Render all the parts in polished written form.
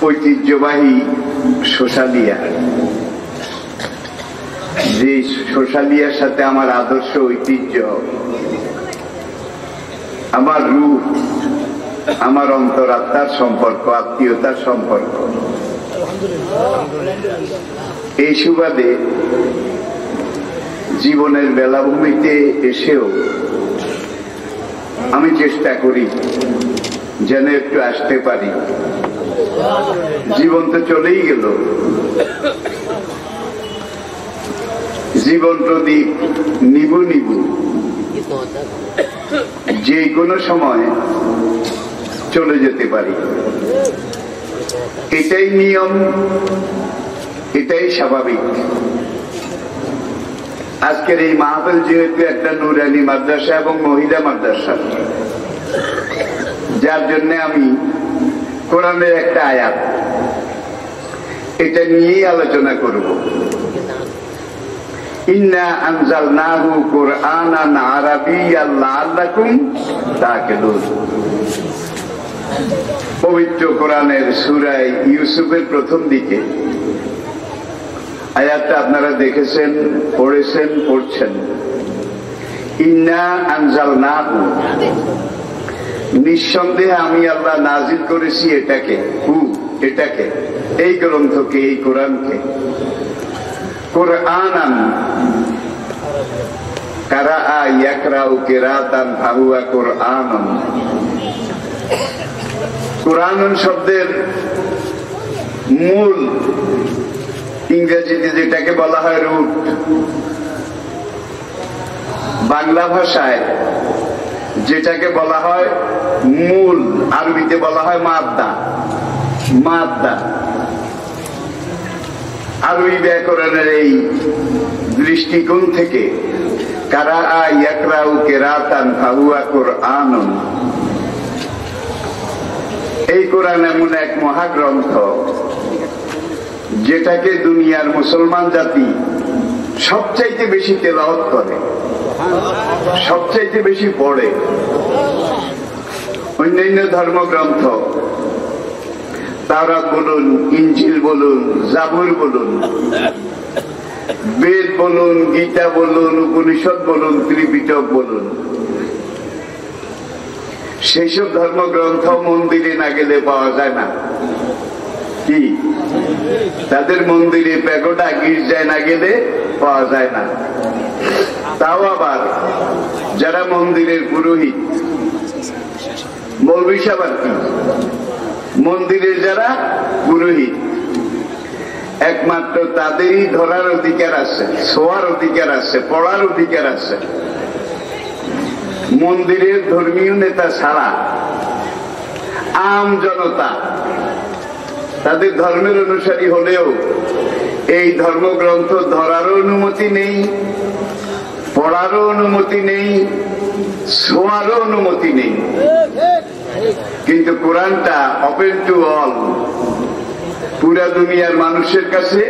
ঐতিহ্যবাহী শোষালিয়া, যে শোষালিয়ার সাথে আমার আদর্শ, ঐতিহ্য, আমার রূপ, আমার অন্তরাত্মার সম্পর্ক, আত্মীয়তার সম্পর্ক। এই সুবাদে জীবনের বেলাভূমিতে এসেও আমি চেষ্টা করি যেন একটু আসতে পারি। জীবন তো চলেই গেল, জীবন প্রদীপ নিবু নিবু, যে কোনো সময় চলে যেতে পারি। এটাই নিয়ম, এটাই স্বাভাবিক। আজকের এই মাহফিল যেহেতু একটা নুরানি মাদ্রাসা এবং মহিলা মাদ্রাসা, যার জন্য আমি কোরআনের একটা আয়াত এটা নিয়েই আলোচনা করব। ইন্না আনজালনাহু কুরআনান আরাবিয়্যান লাআল্লাকুম তা'কিলুন। পবিত্র কোরআনের সূরা ইউসুফের প্রথম দিকে আয়াতটা আপনারা দেখেছেন, পড়েছেন, পড়ছেন। ইন্না আনজালনাহু, নিঃসন্দেহে আমি আল্লাহ নাজিল করেছি এটাকে, এটাকে, এই গ্রন্থকে, এই কোরআনকে, কুরআনান, কারাআ ইয়াকরাউ কিরাতান ফাহুয়া কুরআনুন। কুরআনুন শব্দের মূল ইংরেজিতে যেটাকে বলা হয় রুট, বাংলা ভাষায় যেটাকে বলা হয় মূল, আরবিতে বলা হয় মাদ্দা। মাদ্দা আরবি ব্যাকরণের এই দৃষ্টিকোণ থেকে কারাআ ইয়াকরাউ কিরাতান ফাহুয়া কুরআনুন, এই কোরআন এমন এক মহাগ্রন্থ যেটাকে দুনিয়ার মুসলমান জাতি সবচাইতে বেশি তেলাওয়াত করে, সবচাইতে বেশি পড়ে। অন্যান্য ধর্মগ্রন্থ, তাওরাত বলুন, ইনজিল বলুন, জাবুর বলুন, বেদ বলুন, গীতা বলুন, উপনিষদ বলুন, ত্রিপিটক বলুন, সেসব ধর্মগ্রন্থ মন্দিরে না গেলে পাওয়া যায় না। কি তাদের মন্দিরে প্যাগোডা, গির্জায় না গেলে পাওয়া যায় না। তাও আবার যারা মন্দিরের পুরোহিত, মৌলভী সাহেব আর কি, মন্দিরের যারা পুরোহিত, একমাত্র তাদেরই ধরার অধিকার আছে, ছোঁয়ার অধিকার আছে, পড়ার অধিকার আছে। মন্দিরের ধর্মীয় নেতা ছাড়া আম জনতা, তাদের ধর্মের অনুসারী হলেও এই ধর্মগ্রন্থ ধরারও অনুমতি নেই, পড়ারও অনুমতি নেই, ছোঁয়ারও অনুমতি নেই। কিন্তু কোরআনটা ওপেন টু অল, পুরা দুনিয়ার মানুষের কাছে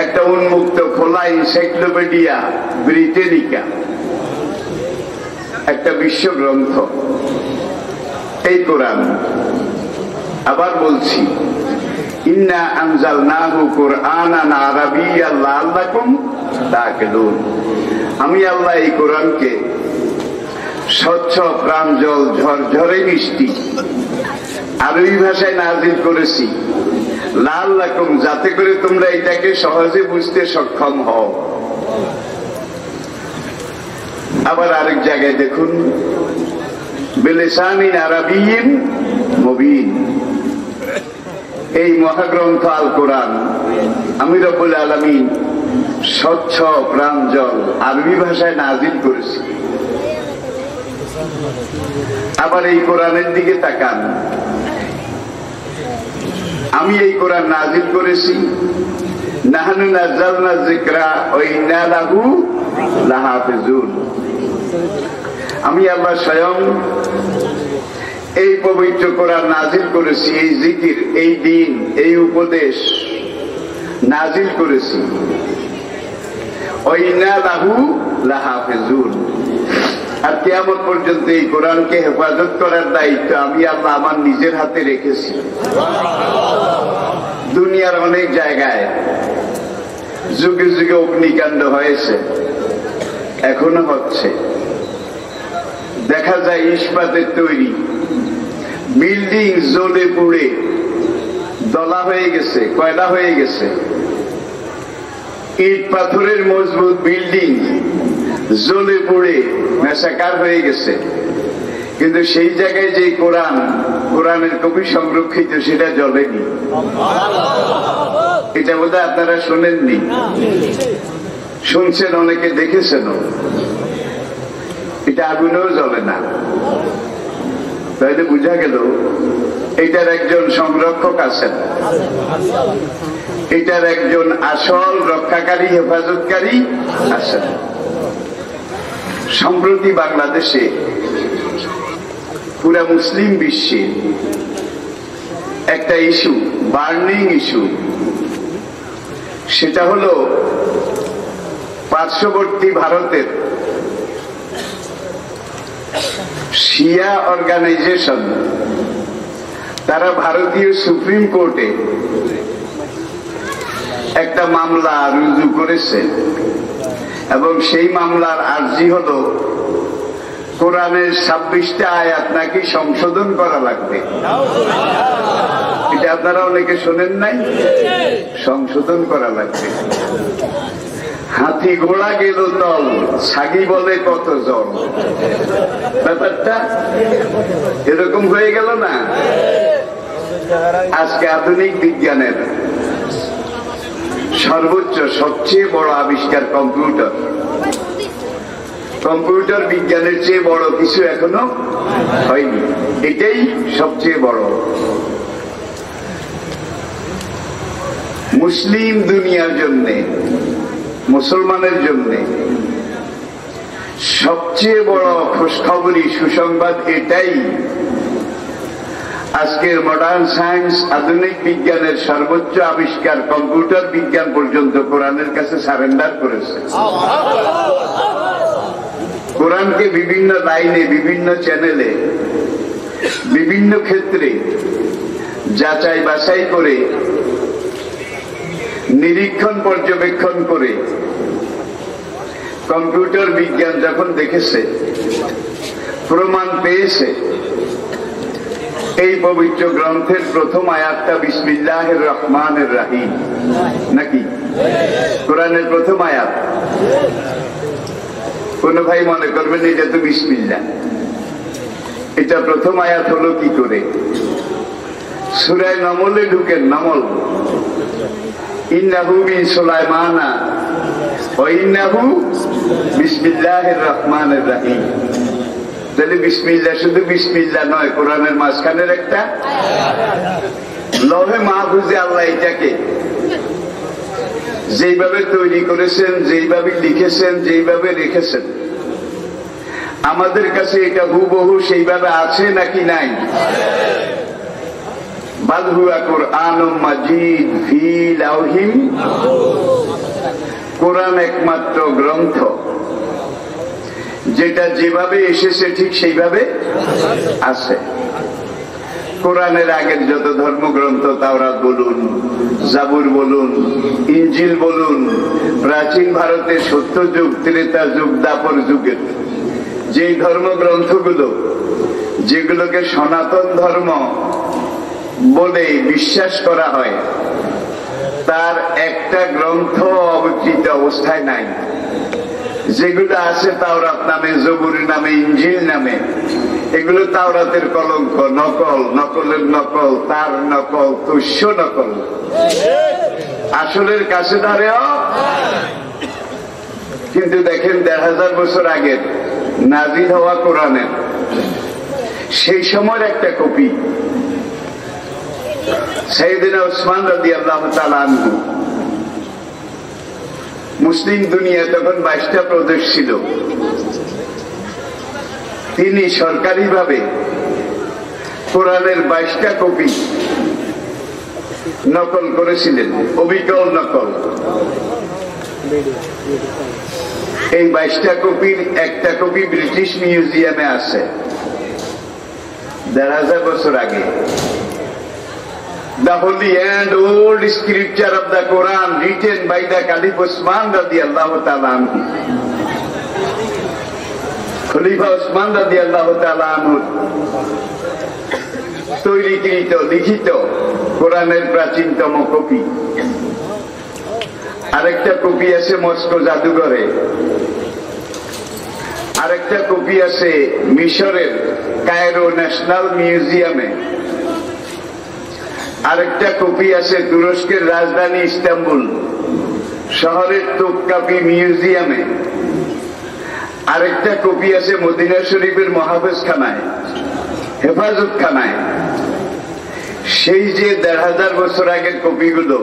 একটা উন্মুক্ত খোলা এনসাইক্লোপিডিয়া ব্রিটেনিকা, একটা বিশ্বগ্রন্থ এই কোরআন। আবার বলছি, ইন্না আনজালনাহু কুরআনান আরাবিয়্যান লাআল্লাকুম তা'কিলুন। আমি আল্লাহ এই কোরআনকে স্বচ্ছ, প্রাঞ্জল, ঝরঝরে মিষ্টি আরবি ভাষায় নাযিল করেছি, লাআল্লাকুম, যাতে করে তোমরা এটাকে সহজে বুঝতে সক্ষম হও। আবার আরেক জায়গায় দেখুন, বিলিসানিন আরাবিয়্যিন মুবিন। এই মহাগ্রন্থ আল কোরআন আমি রব্বুল আলামিন স্বচ্ছ, প্রাঞ্জল আরবি ভাষায় নাযিল করেছি। আবার এই কোরআনের দিকে তাকান, আমি এই কোরআন নাযিল করেছি, নাহনু নাযালনা যিকরা ওয়া ইন্না লাহু লাহাফিজুন। আমি আল্লাহ স্বয়ং এই পবিত্র কোরআন নাযিল করেছি, এই জিকির, এই দিন, এই উপদেশ নাযিল করেছি। ওয়া ইন্না লাহু লাহাফিজুন। আর কিয়ামত পর্যন্ত এই কোরআনকে হেফাজত করার দায়িত্ব আমি আল্লাহ আমার নিজের হাতে রেখেছি। অনেক জায়গায় যুগে যুগে অগ্নিকাণ্ড হয়েছে, এখনো হচ্ছে। দেখা যায় ইস্পাতের তৈরি বিল্ডিং জ্বলে পুড়ে দলা হয়ে গেছে, কয়লা হয়ে গেছে। ইট পাথরের মজবুত বিল্ডিং জ্বলে পুড়ে মেসাকার হয়ে গেছে, কিন্তু সেই জায়গায় যে কোরআনের কপি সংরক্ষিত সেটা জ্বলেনি। এটা বোধহয় আপনারা শোনেননি, শুনছেন, অনেকে দেখেছেন। এটা আগুনেও জ্বলে না। তাহলে বোঝা গেল এটার একজন সংরক্ষক আছেন, এটার একজন আসল রক্ষাকারী, হেফাজতকারী আছেন। সম্প্রতি বাংলাদেশে, পুরা মুসলিম বিশ্বে একটা ইস্যু, বার্নিং ইস্যু, সেটা হলো পার্শ্ববর্তী ভারতের শিয়া অর্গানাইজেশন, তারা ভারতীয় সুপ্রিম কোর্টে একটা মামলা রুজু করেছে এবং সেই মামলার আর্জি হলো কোরআনের 26টা আয়াত নাকি সংশোধন করা লাগবে। এটা আপনারা অনেকে শোনেন নাই, সংশোধন করা লাগবে। হাতি ঘোড়া গেল তল, ছাগি বলে কত জল। ব্যাপারটা এরকম হয়ে গেল না? আজকে আধুনিক বিজ্ঞানের সর্বোচ্চ সবচেয়ে বড় আবিষ্কার কম্পিউটার। কম্পিউটার বিজ্ঞানের চেয়ে বড় কিছু এখনো হয়নি, এটাই সবচেয়ে বড়। মুসলিম দুনিয়ার জন্যে, মুসলমানের জন্যে সবচেয়ে বড় খুশখবরি, সুসংবাদ এটাই, আজকের মডার্ন সায়েন্স, আধুনিক বিজ্ঞানের সর্বোচ্চ আবিষ্কার কম্পিউটার বিজ্ঞান পর্যন্ত কোরআনের কাছে সারেন্ডার করেছে। কোরআনকে বিভিন্ন লাইনে, বিভিন্ন চ্যানেলে, বিভিন্ন ক্ষেত্রে যাচাই বাছাই করে, নিরীক্ষণ পর্যবেক্ষণ করে কম্পিউটার বিজ্ঞান যখন দেখেছে, প্রমাণ পেয়েছে, এই পবিত্র গ্রন্থের প্রথম আয়াতটা বিসমিল্লাহির রহমানির রহিম নাকি? কোরআনের প্রথম আয়াত। কোন ভাই মনে করবেন এটা তো বিসমিল্লাহ, এটা প্রথম আয়াত হলো কি করে? সূরা নমলে ঢুকেন, নমল, ইন্নাহু মিন সুলাইমানা ওয়া ইন্নাহু বিসমিল্লাহির রহমানির রহিম। তাহলে বিসমিল্লাহ শুধু বিসমিল্লাহ নয়, কোরআনের মাঝখানের একটা লৌহে মাহফুজে আল্লাহ এটাকে যেইভাবে তৈরি করেছেন, যেইভাবে লিখেছেন, যেইভাবে রেখেছেন, আমাদের কাছে এটা হুবহু সেইভাবে আছে নাকি নাই? বাল হুয়া কুরআনুম মাজিদ ফি লাওহিন। কোরআন একমাত্র গ্রন্থ যেটা যেভাবে এসেছে ঠিক সেইভাবে আছে। কোরআনের আগের যত ধর্মগ্রন্থ, তাওরাত বলুন, জাবুর বলুন, ইনজিল বলুন, প্রাচীন ভারতের সত্যযুগ, ত্রেতা যুগ, দাপর যুগের যে ধর্মগ্রন্থগুলো, যেগুলোকে সনাতন ধর্ম বলে বিশ্বাস করা হয়, তার একটা গ্রন্থ অবকৃত অবস্থায় নাই। যেগুলো আছে তাওরাত নামে, জবুর নামে, ইনজিল নামে, এগুলো তাওরাতের কলঙ্ক, নকল, নকলের নকল, তার নকল, তুষ্য নকল, আসলের কাছে ধারেও। কিন্তু দেখেন ১,৫০০ বছর আগের নাজিল হওয়া কোরআনের সেই সময়ের একটা কপি সাইয়েদনা উসমান রাদিয়াল্লাহু তাআলা আনহু। মুসলিম দুনিয়া তখন 22টা প্রদেশ ছিল। তিনি সরকারিভাবে কোরআনের 22টা কপি নকল করেছিলেন, অবিকল নকল। এই 22টা কপির একটা কপি ব্রিটিশ মিউজিয়ামে আছে ১,৫০০ বছর আগে। the holy and old scripture of the Quran written by the Caliph Usman radiyallahu ta'ala anhu. Khalifa Usman radiyallahu ta'ala anhu তৈরিকৃত লিখিত কোরআনের প্রাচীনতম কপি। আরেকটা কপি আছে মস্কো জাদুঘরে, আরেকটা কপি আছে মিশরের কায়রো ন্যাশনাল মিউজিয়ামে, আরেকটা কপি আছে তুরস্কের রাজধানী ইস্তাম্বুল শহরের তোপকাপি মিউজিয়ামে, আরেকটা কপি আছে মদিনা শরীফের মহাফেজখানায়, হেফাজতখানায়। সেই যে ১,৫০০ বছর আগের কপিগুলো,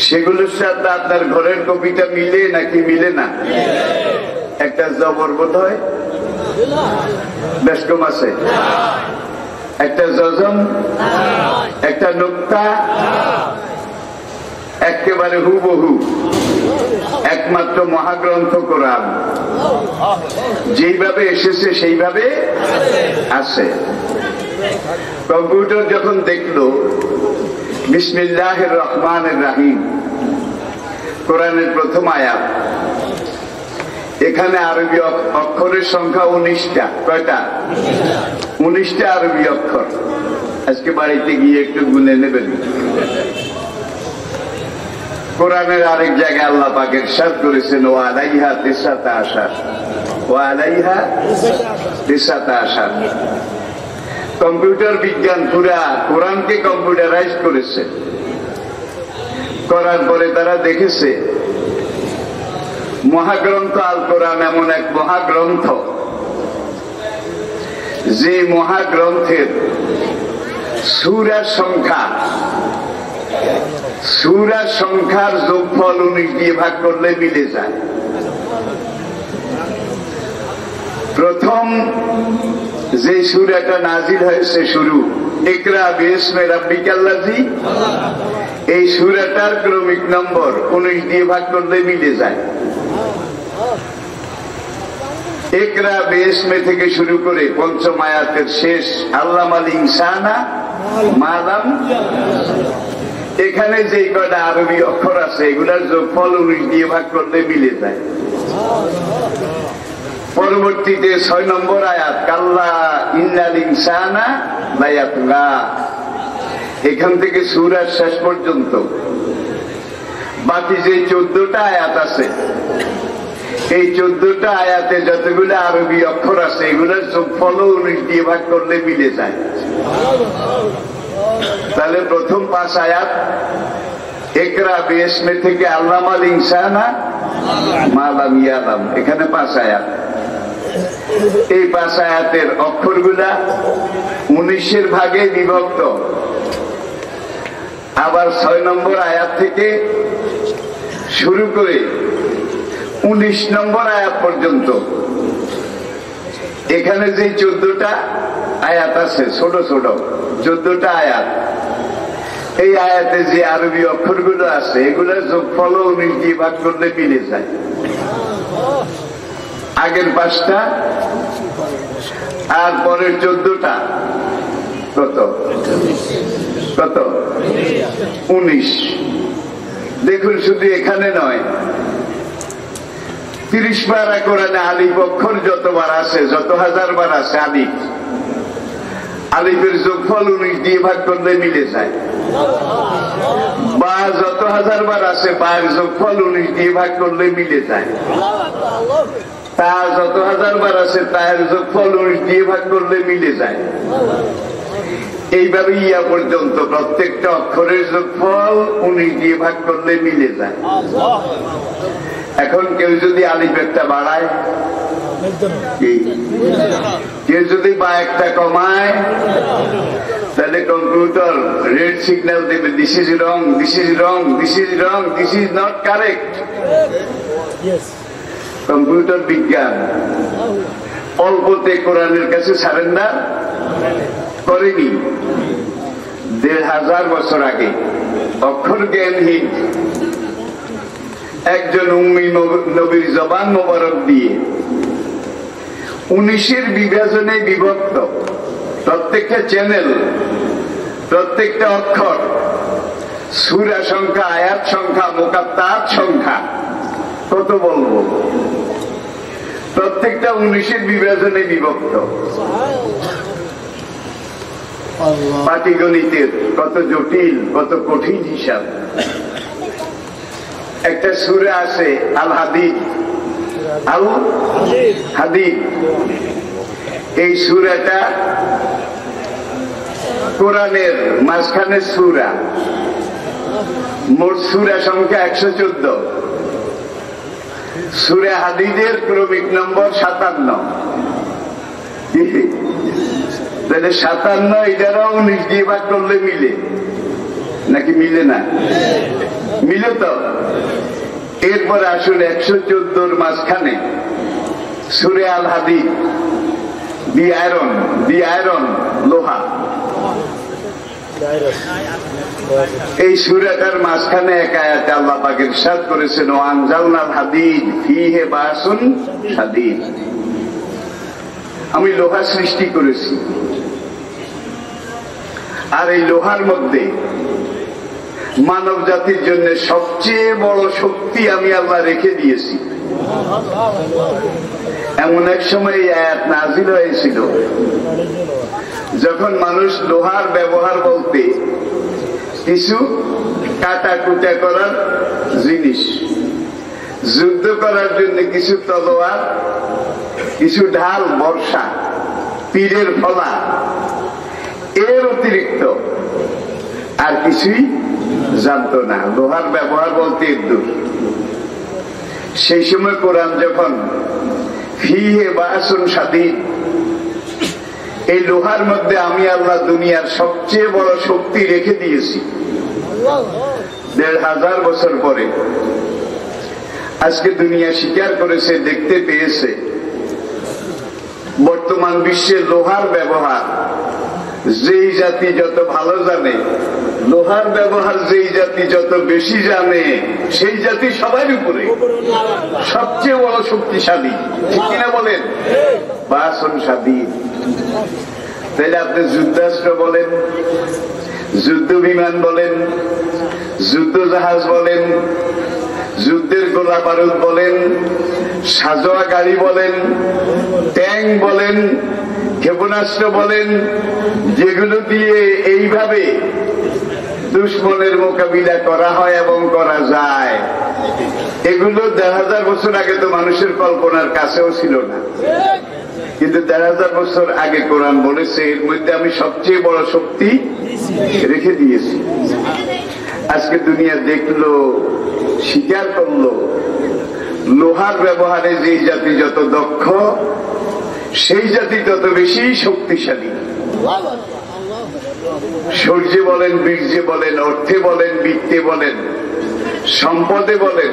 সেগুলোর সাথে আপনার ঘরের কপিটা মিলে নাকি মিলে না? একটা জবর বোধ হয়, বেশ কম আছে, একটা যজম, একটা নুক্তা, একেবারে হুবহু একমাত্র মহাগ্রন্থ কোরআন যেইভাবে এসেছে সেইভাবে আছে। কম্পিউটার যখন দেখলো বিসমিল্লাহির রহমানির রহিম কোরআনের প্রথম আয়াত, এখানে আরবি অক্ষরের সংখ্যা 19টা। কয়টা? 19টা আরবি অক্ষর। আজকে বাড়িতে গিয়ে একটু গুনে নেবেন। কোরআনের আরেক জায়গায় আল্লাহ পাক ইরশাদ করেছেন ওয়া আলাইহা 19, ওয়া আলাইহা 19। কম্পিউটার বিজ্ঞান পুরা কোরআনকে কম্পিউটারাইজ করেছে, করার পরে তারা দেখেছে মহাগ্রন্থ আল কোরআন এমন এক মহাগ্রন্থ, যে মহাগ্রন্থের সূরার সংখ্যার যোগফল 19 দিয়ে ভাগ করলে মিলে যায়। প্রথম যে সূরাটা নাজিল হয়েছে শুরু ইকরা বিসমি রাব্বিকাল্লাযী, এই সূরাটার ক্রমিক নম্বর 19 দিয়ে ভাগ করলে মিলে যায়। ইকরা বিসমি থেকে শুরু করে পঞ্চম আয়াতের শেষ আল্লামাল ইনসানা মা লাম, এখানে যে কয়টা আরবি অক্ষর আছে এগুলার যোগফল 19 দিয়ে ভাগ করলে মিলে যায়। পরবর্তীতে 6 নম্বর আয়াত কাল্লা ইন্নাল ইনসানা লা ইয়াতগা, এখান থেকে সূরার শেষ পর্যন্ত বাকি যে 14টা আয়াত আছে, এই 14টা আয়াতে যতগুলো আরবি অক্ষর আছে এগুলোর যোগফল 19 দিয়ে ভাগ করলে মিলে যায়। তাহলে প্রথম 5 আয়াত ইকরা বিসমি থেকে আল্লামাল ইনসানা মা লাম ইয়ালাম, এখানে 5 আয়াত। এই 5 আয়াতের অক্ষরগুলা 19-এর ভাগে বিভক্ত। আবার 6 নম্বর আয়াত থেকে শুরু করে 19 নম্বর আয়াত পর্যন্ত এখানে যে 14টা আয়াত আছে, ছোট ছোট 14টা আয়াত, এই আয়াতে যে আরবি অক্ষরগুলো আছে এগুলোর যোগফল 19 দিয়ে ভাগ করলে মিলে যায়। আগের 5টা আর পরের 14টা কত কত 19। দেখুন শুধু এখানে নয়, 30 বার কোরআনে আলিফ অক্ষর যতবার আছে, যত হাজার বার আছে আলিফ, আলিফের যোগফল 19 দিয়ে ভাগ করলে মিলে যায়। বা যত হাজার বার আছে বায়ের যোগফল 19 দিয়ে ভাগ করলে মিলে যায়। তা যত হাজার বার আছে তার যোগফল 19 দিয়ে ভাগ করলে মিলে যায়। এইভাবে ইয়া পর্যন্ত প্রত্যেকটা অক্ষরের যোগফল 19 দিয়ে ভাগ করলে মিলে যায়। এখন কেউ যদি আলিফ একটা বাড়ায়, কেউ যদি বা একটা কমায়, তাহলে কম্পিউটার রেড সিগন্যাল দেবে, this is wrong, this is wrong, this is wrong, this is not correct. Computer বিজ্ঞান অল্পতে কোরআনের কাছে সারেন্ডার করেনি। ১,৫০০ বছর আগে অক্ষর জ্ঞানহীন একজন উম্মি নবীর জবান মোবারক দিয়ে 19-এর বিভাজনে বিভক্ত প্রত্যেকটা চ্যানেল, প্রত্যেকটা অক্ষর, সূরা সংখ্যা, আয়াত সংখ্যা, মুকাত্তাত সংখ্যা কত বলবো, প্রত্যেকটা 19-এর বিভাজনে বিভক্ত। পাটিগণিতের কত জটিল, কত কঠিন হিসাব। একটা সূরা আছে আল হাদিদ, আল হাদিদ। এই সূরাটা কোরআনের মাঝখানে সূরা, মোট সূরা সংখ্যা 114। সূরা হাদিদের ক্রমিক নম্বর 57। তাহলে 57 এটারও 19 দিয়ে ভাগ করলে মিলে নাকি মিলে না? মিলে তো। এরপরে আসলে 114-র মাঝখানে সূরা আল হাদিদ, দি আয়রন লোহা। এই সূরাটার মাঝখানে এক আয়াতে আল্লাহ পাক ইরশাদ করেছেন, ওয়া আনজালনাল হাদিদ ফীহি বাসুন শাদীদ। আমি লোহা সৃষ্টি করেছি, আর এই লোহার মধ্যে মানব জাতির জন্য সবচেয়ে বড় শক্তি আমি আল্লাহ রেখে দিয়েছি। এমন এক সময় এই আয়াত নাযিল হয়েছিল যখন মানুষ লোহার ব্যবহার বলতে কিছু কাটাকুটা করার জিনিস, যুদ্ধ করার জন্য কিছু তলোয়ার, কিছু ঢাল, বর্ষা, তীরের ফলা, এর অতিরিক্ত আর কিছুই জানতো না। লোহার ব্যবহার বলতে দূর। সেই সময় কোরআন যখন ফীহি বাসুন শাদীদ, এই লোহার মধ্যে আমি আল্লাহ দুনিয়ার সবচেয়ে বড় শক্তি রেখে দিয়েছি, 1500 বছর পরে আজকে দুনিয়া স্বীকার করেছে, দেখতে পেয়েছে বর্তমান বিশ্বে লোহার ব্যবহার যেই জাতি যত ভালো জানে, লোহার ব্যবহার যেই জাতি যত বেশি জানে, সেই জাতি সবার উপরে সবচেয়ে বড় শক্তিশালী। ঠিক কিনা বলেন? বাসন শাদীদ। তাহলে আপনি যুদ্ধাস্ত্র বলেন, যুদ্ধ বিমান বলেন, যুদ্ধ জাহাজ বলেন, যুদ্ধের গোলা বারুদ বলেন, সাজোয়া গাড়ি বলেন, ট্যাঙ্ক বলেন, ক্ষেপণাস্ত্র বলেন, যেগুলো দিয়ে এইভাবে দুশ্মনের মোকাবিলা করা হয় এবং করা যায়, এগুলো 1000 বছর আগে তো মানুষের কল্পনার কাছেও ছিল না। কিন্তু 1000 বছর আগে কোরআন বলেছে এর মধ্যে আমি সবচেয়ে বড় শক্তি রেখে দিয়েছি। আজকে দুনিয়া দেখলো, স্বীকার করলো, লোহার ব্যবহারে যেই জাতি যত দক্ষ, সেই জাতি তত বেশি শক্তিশালী। শৌর্যে বলেন, বীর্যে বলেন, অর্থে বলেন, বিত্তে বলেন, সম্পদে বলেন,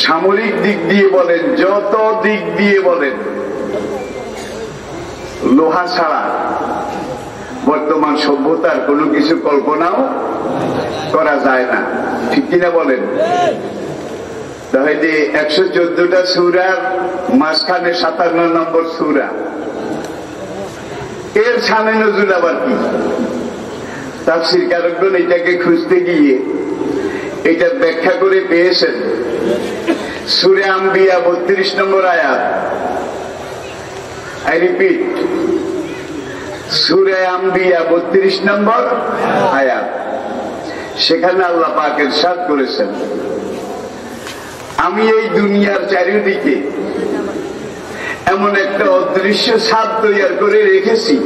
সামরিক দিক দিয়ে বলেন, যত দিক দিয়ে বলেন, লোহা ছাড়া বর্তমান সভ্যতার কোনো কিছু কল্পনাও করা যায় না। ঠিক কিনা বলেন? তাহলে 114টা সূরার মাঝখানে 57 নম্বর সূরা, এর শানে নজুল আবার কি? তাফসীর কারকগণ এটাকে খুঁজতে গিয়ে এটা ব্যাখ্যা করে পেয়েছেন সূরা আম্বিয়া 32 নম্বর আয়াত। আই রিপিট, সূরা আম্বিয়া 32 নম্বর আয়াত। সেখানে আল্লাহ পাক ইরশাদ করেছেন, আমি এই দুনিয়ার চারিদিকে এমন একটা অদৃশ্য ছাদ তৈরি করে রেখেছি,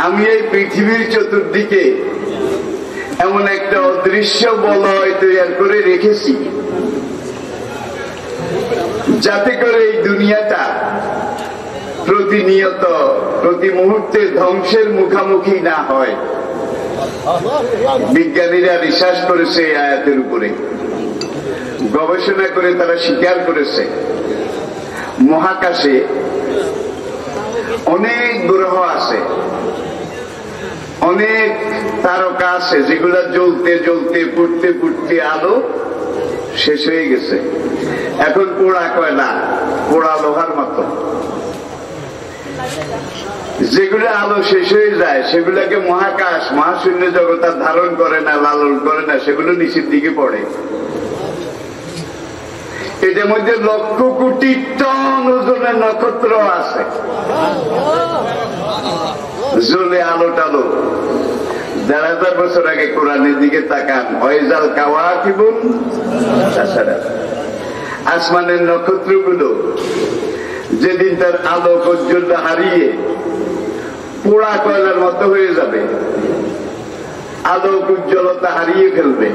আমি এই পৃথিবীর চতুর্দিকে এমন একটা অদৃশ্য বলয় তৈরি করে রেখেছি, যাতে করে এই দুনিয়াটা প্রতিনিয়ত প্রতি মুহূর্তে ধ্বংসের মুখোমুখি না হয়। বিজ্ঞানীরা রিসার্চ করেছে এই আয়াতের উপরে, গবেষণা করে তারা স্বীকার করেছে মহাকাশে অনেক গ্রহ আছে, অনেক তারকা আছে, যেগুলা জ্বলতে জ্বলতে পুড়তে পুড়তে আলো শেষ হয়ে গেছে, এখন পোড়া কয়লা, পোড়া লোহার মতো। যেগুলো আলো শেষ হয়ে যায় সেগুলোকে মহাকাশ মহাশূন্য জগৎ আর ধারণ করে না, লালন করে না, সেগুলো নিচের দিকে পড়ে। এটার মধ্যে লক্ষ কোটি টন ওজনের নক্ষত্র আছে, জ্বলে আলো টালো। ১,০০০ বছর আগে কোরআনের দিকে তাকান, ওয়াইজাল কাওয়াকিবুন তাসারাত, আসমানের নক্ষত্রগুলো যেদিন তার আলো পর্যন্ত হারিয়ে পোড়া কয়লার মতো হয়ে যাবে, আলো উজ্জ্বলতা হারিয়ে ফেলবে,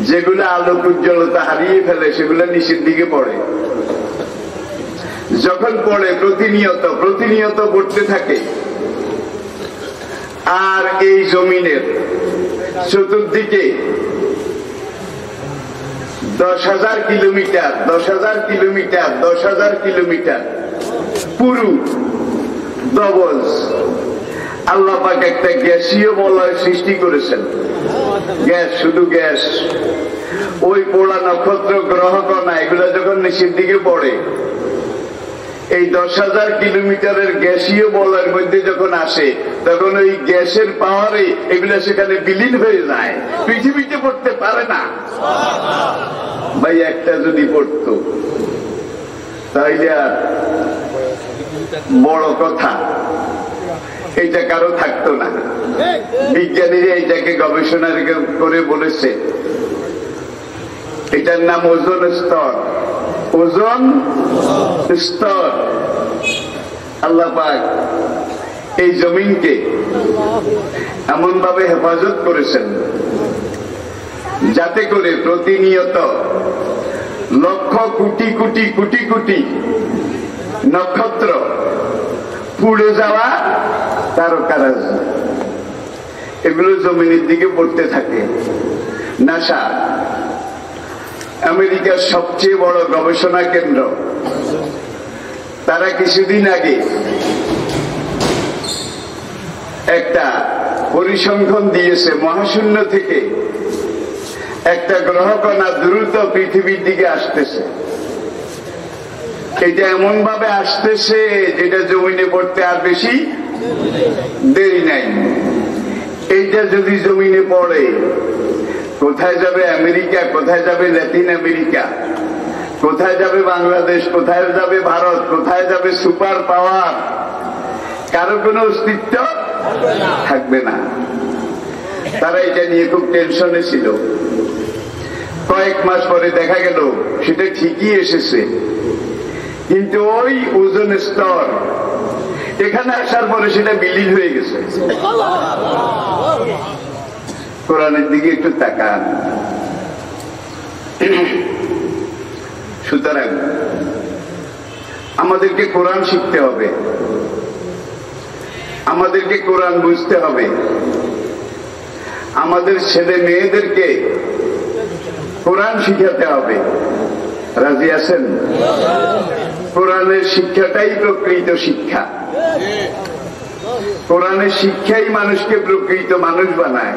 যেগুলো আলো উজ্জ্বলতা হারিয়ে ফেলে সেগুলো নিচের দিকে পড়ে। যখন পড়ে প্রতিনিয়ত প্রতিনিয়ত পড়তে থাকে, আর এই জমিনের চতুর্দিকে ১০,০০০ কিলোমিটার ১০,০০০ কিলোমিটার ১০,০০০ কিলোমিটার পুরু ডবলস আল্লাহ পাক একটা গ্যাসীয় বলয় সৃষ্টি করেছেন। গ্যাস, শুধু গ্যাস। ওই পোড়া নক্ষত্র, গ্রহ কণা এগুলো যখন নিচের দিকে পড়ে, এই ১০,০০০ কিলোমিটারের গ্যাসীয় বলয়ের মধ্যে যখন আসে, তখন ওই গ্যাসের পাওয়ারে এগুলো সেখানে বিলীন হয়ে যায়, পৃথিবীতে পড়তে পারে না। ভাই একটা যদি পড়তো তাইলে আর বড় কথা এটা কারো থাকতো না। বিজ্ঞানীরা এইটাকে গবেষণা করে বলেছে, এটার নাম ওজোন স্তর। ওজোন স্তর আল্লাহ পাক এই জমিনকে এমন ভাবে হেফাজত করেছেন যাতে করে প্রতিনিয়ত লক্ষ কোটি কোটি কোটি কোটি নক্ষত্র পুড়ে যাওয়া তারকারাজ এগুলো জমিনের দিকে পড়তে থাকে। নাসা, আমেরিকার সবচেয়ে বড় গবেষণা কেন্দ্র, তারা কিছুদিন আগে একটা পরিসংখ্যান দিয়েছে, মহাশূন্য থেকে একটা গ্রহকণা দ্রুত পৃথিবীর দিকে আসতেছে। এটা এমন ভাবে আসতেছে যেটা জমিনে পড়তে আর বেশি দেরি নাই। এইটা যদি জমিনে পড়ে, কোথায় যাবে আমেরিকা, কোথায় যাবে লাতিন আমেরিকা, কোথায় যাবে বাংলাদেশ, কোথায় যাবে ভারত, কোথায় যাবে সুপার পাওয়ার, কারো কোনো অস্তিত্ব থাকবে না। তারা এটা নিয়ে খুব টেনশনে ছিল। কয়েক মাস পরে দেখা গেল সেটা ঠিকই এসেছে, কিন্তু ওই ওজোন স্তর এখানে আসার পরে সেটা বিলীন হয়ে গেছে। কোরআনের দিকে একটু তাকান। সুতরাং আমাদেরকে কোরআন শিখতে হবে, আমাদেরকে কোরআন বুঝতে হবে, আমাদের ছেলে মেয়েদেরকে কোরআন শিখাতে হবে। রাজি আছেন? কোরআনের শিক্ষাটাই প্রকৃত শিক্ষা। কোরআনের শিক্ষাই মানুষকে প্রকৃত মানুষ বানায়।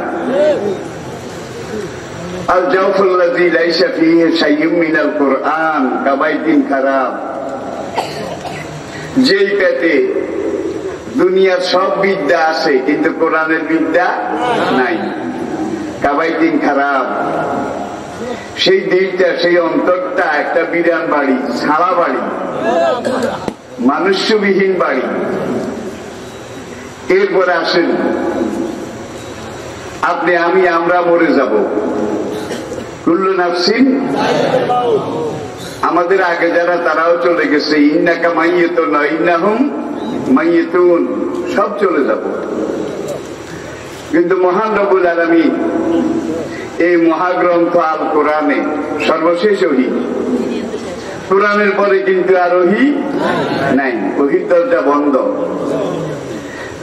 আর জাওফুল্লাযী লাইসা ফীহি শাইউম মিনাল কুরআন কাবাইতিন খারাপ, যেই পেটে দুনিয়ার সব বিদ্যা আছে কিন্তু কোরআনের বিদ্যা নাই, কাবাইতিন খারাপ। সেই দিলটা, সেই অন্তরটা একটা বিরান বাড়ি, ছাড়া বাড়ি, মানুষ্যবিহীন বাড়ি। এরপরে আসেন আপনি, আমি, আমরা মরে যাব। কুল্লু নাফসিন, আমাদের আগে যারা তারাও চলে গেছে। ইন্নাকা মাইয়িতুন ওয়া ইন্নাহুম মাইয়িতুন, সব চলে যাব। কিন্তু মহান রব্বুল আলামিন এই মহাগ্রন্থ আল কোরআনে সর্বশেষ ওহী। কোরআনের পরে কিন্তু আর ওহী নাই, ওহীর দরজা বন্ধ।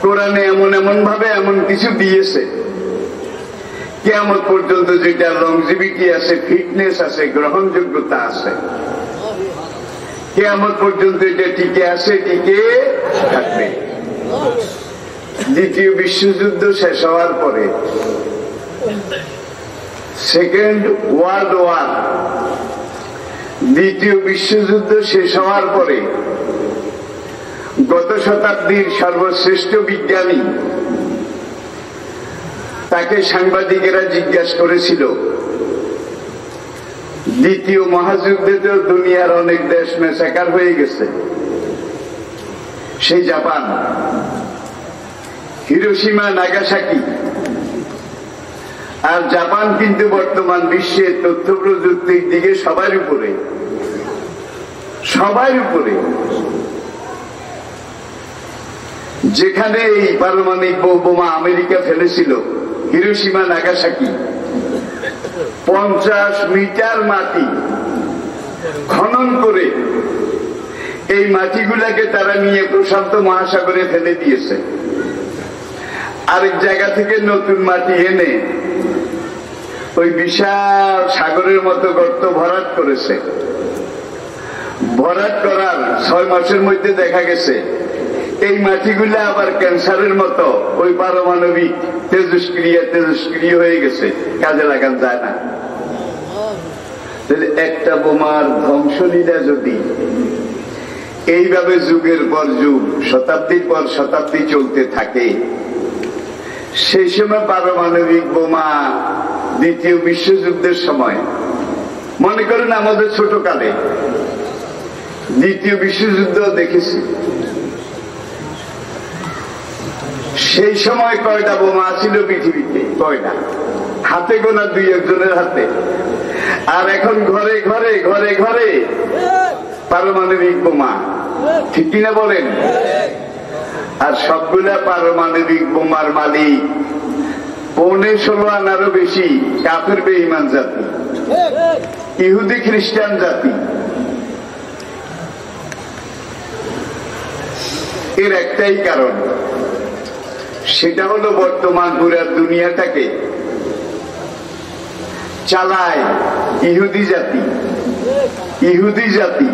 কোরআনে এমন এমন ভাবে এমন কিছু দিয়েছে কিয়ামত পর্যন্ত, যেটা লংজিভিটি আছে, ফিটনেস আছে, গ্রহণযোগ্যতা আছে। কিয়ামত পর্যন্ত এটা টিকে আছে, টিকে থাকবে। দ্বিতীয় বিশ্বযুদ্ধ শেষ হওয়ার পরে, সেকেন্ড ওয়ার্ল্ড ওয়ার, দ্বিতীয় বিশ্বযুদ্ধ শেষ হওয়ার পরে গত শতাব্দীর সর্বশ্রেষ্ঠ বিজ্ঞানী, তাকে সাংবাদিকেরা জিজ্ঞাসা করেছিল, দ্বিতীয় মহাযুদ্ধে তো দুনিয়ার অনেক দেশ মেসাকার হয়ে গেছে, সেই জাপান, হিরোশিমা নাগাসাকি, আর জাপান কিন্তু বর্তমান বিশ্বে তথ্য প্রযুক্তির দিকে সবার উপরে, যেখানে এই পারমাণবিক বোমা আমেরিকা ফেলেছিল হিরোশিমা নাগাসাকি, 50 মিটার মাটি খনন করে এই মাটিগুলাকে তারা নিয়ে প্রশান্ত মহাসাগরে ফেলে দিয়েছে। আরেক জায়গা থেকে নতুন মাটি এনে ওই বিশাল সাগরের মতো গর্ত ভরাট করেছে। ভরাট করার 6 মাসের মধ্যে দেখা গেছে এই মাটিগুলা আবার ক্যান্সারের মতো ওই পারমাণবিক তেজস্ক্রিয় হয়ে গেছে, কাজে লাগান যায় না। একটা বোমার ধ্বংসলীলা যদি এইভাবে যুগের পর যুগ, শতাব্দীর পর শতাব্দী চলতে থাকে, সেই সময় পারমাণবিক বোমা দ্বিতীয় বিশ্বযুদ্ধের সময়, মনে করেন আমাদের ছোটকালে দ্বিতীয় বিশ্বযুদ্ধ দেখেছি, সেই সময় কয়টা বোমা ছিল পৃথিবীতে? কয়টা? হাতে গোনা 2-1 জনের হাতে। আর এখন ঘরে ঘরে ঘরে ঘরে পারমাণবিক বোমা, ঠিক কিনা বলেন? আর সবগুলা পারমাণবিক বোমার মালিক 15.5 আনারও বেশি কাফের বেঈমান জাতি, ইহুদি খ্রিস্টান জাতি। এর একটাই কারণ, সেটা হলো বর্তমান পুরা দুনিয়াটাকে চালায় ইহুদি জাতি। ইহুদি জাতি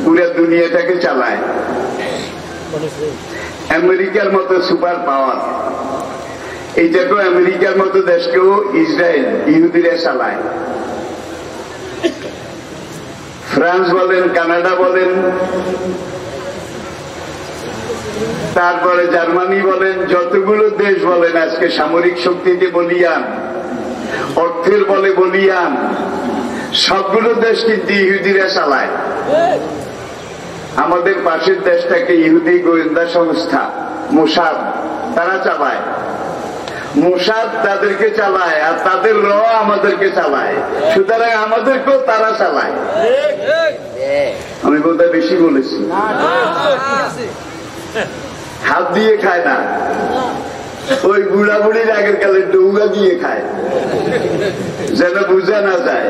পুরা দুনিয়াটাকে চালায়। আমেরিকার মতো সুপার পাওয়ার, এইটাকেও আমেরিকার মতো দেশকেও ইসরায়েল ইহুদিরা চালায়। ফ্রান্স বলেন, কানাডা বলেন, তারপরে জার্মানি বলেন, যতগুলো দেশ বলেন আজকে সামরিক শক্তিতে বলিয়ান, অর্থের বলে বলিয়ান, সবগুলো দেশ কিন্তু ইহুদিরা চালায়। আমাদের পাশের দেশটাকে ইহুদি গোয়েন্দা সংস্থা মোসাদ, তারা চালায়। মোসাদ তাদেরকে চালায়, আর তাদের র আমাদেরকে চালায়। সুতরাং আমাদেরকেও তারা চালায়। আমি বোধহয় বেশি বলেছি। হাত দিয়ে খায় না, ওই বুড়া বুড়ির আগের কালে ডৌগা দিয়ে খায়, যেন বোঝা না যায়।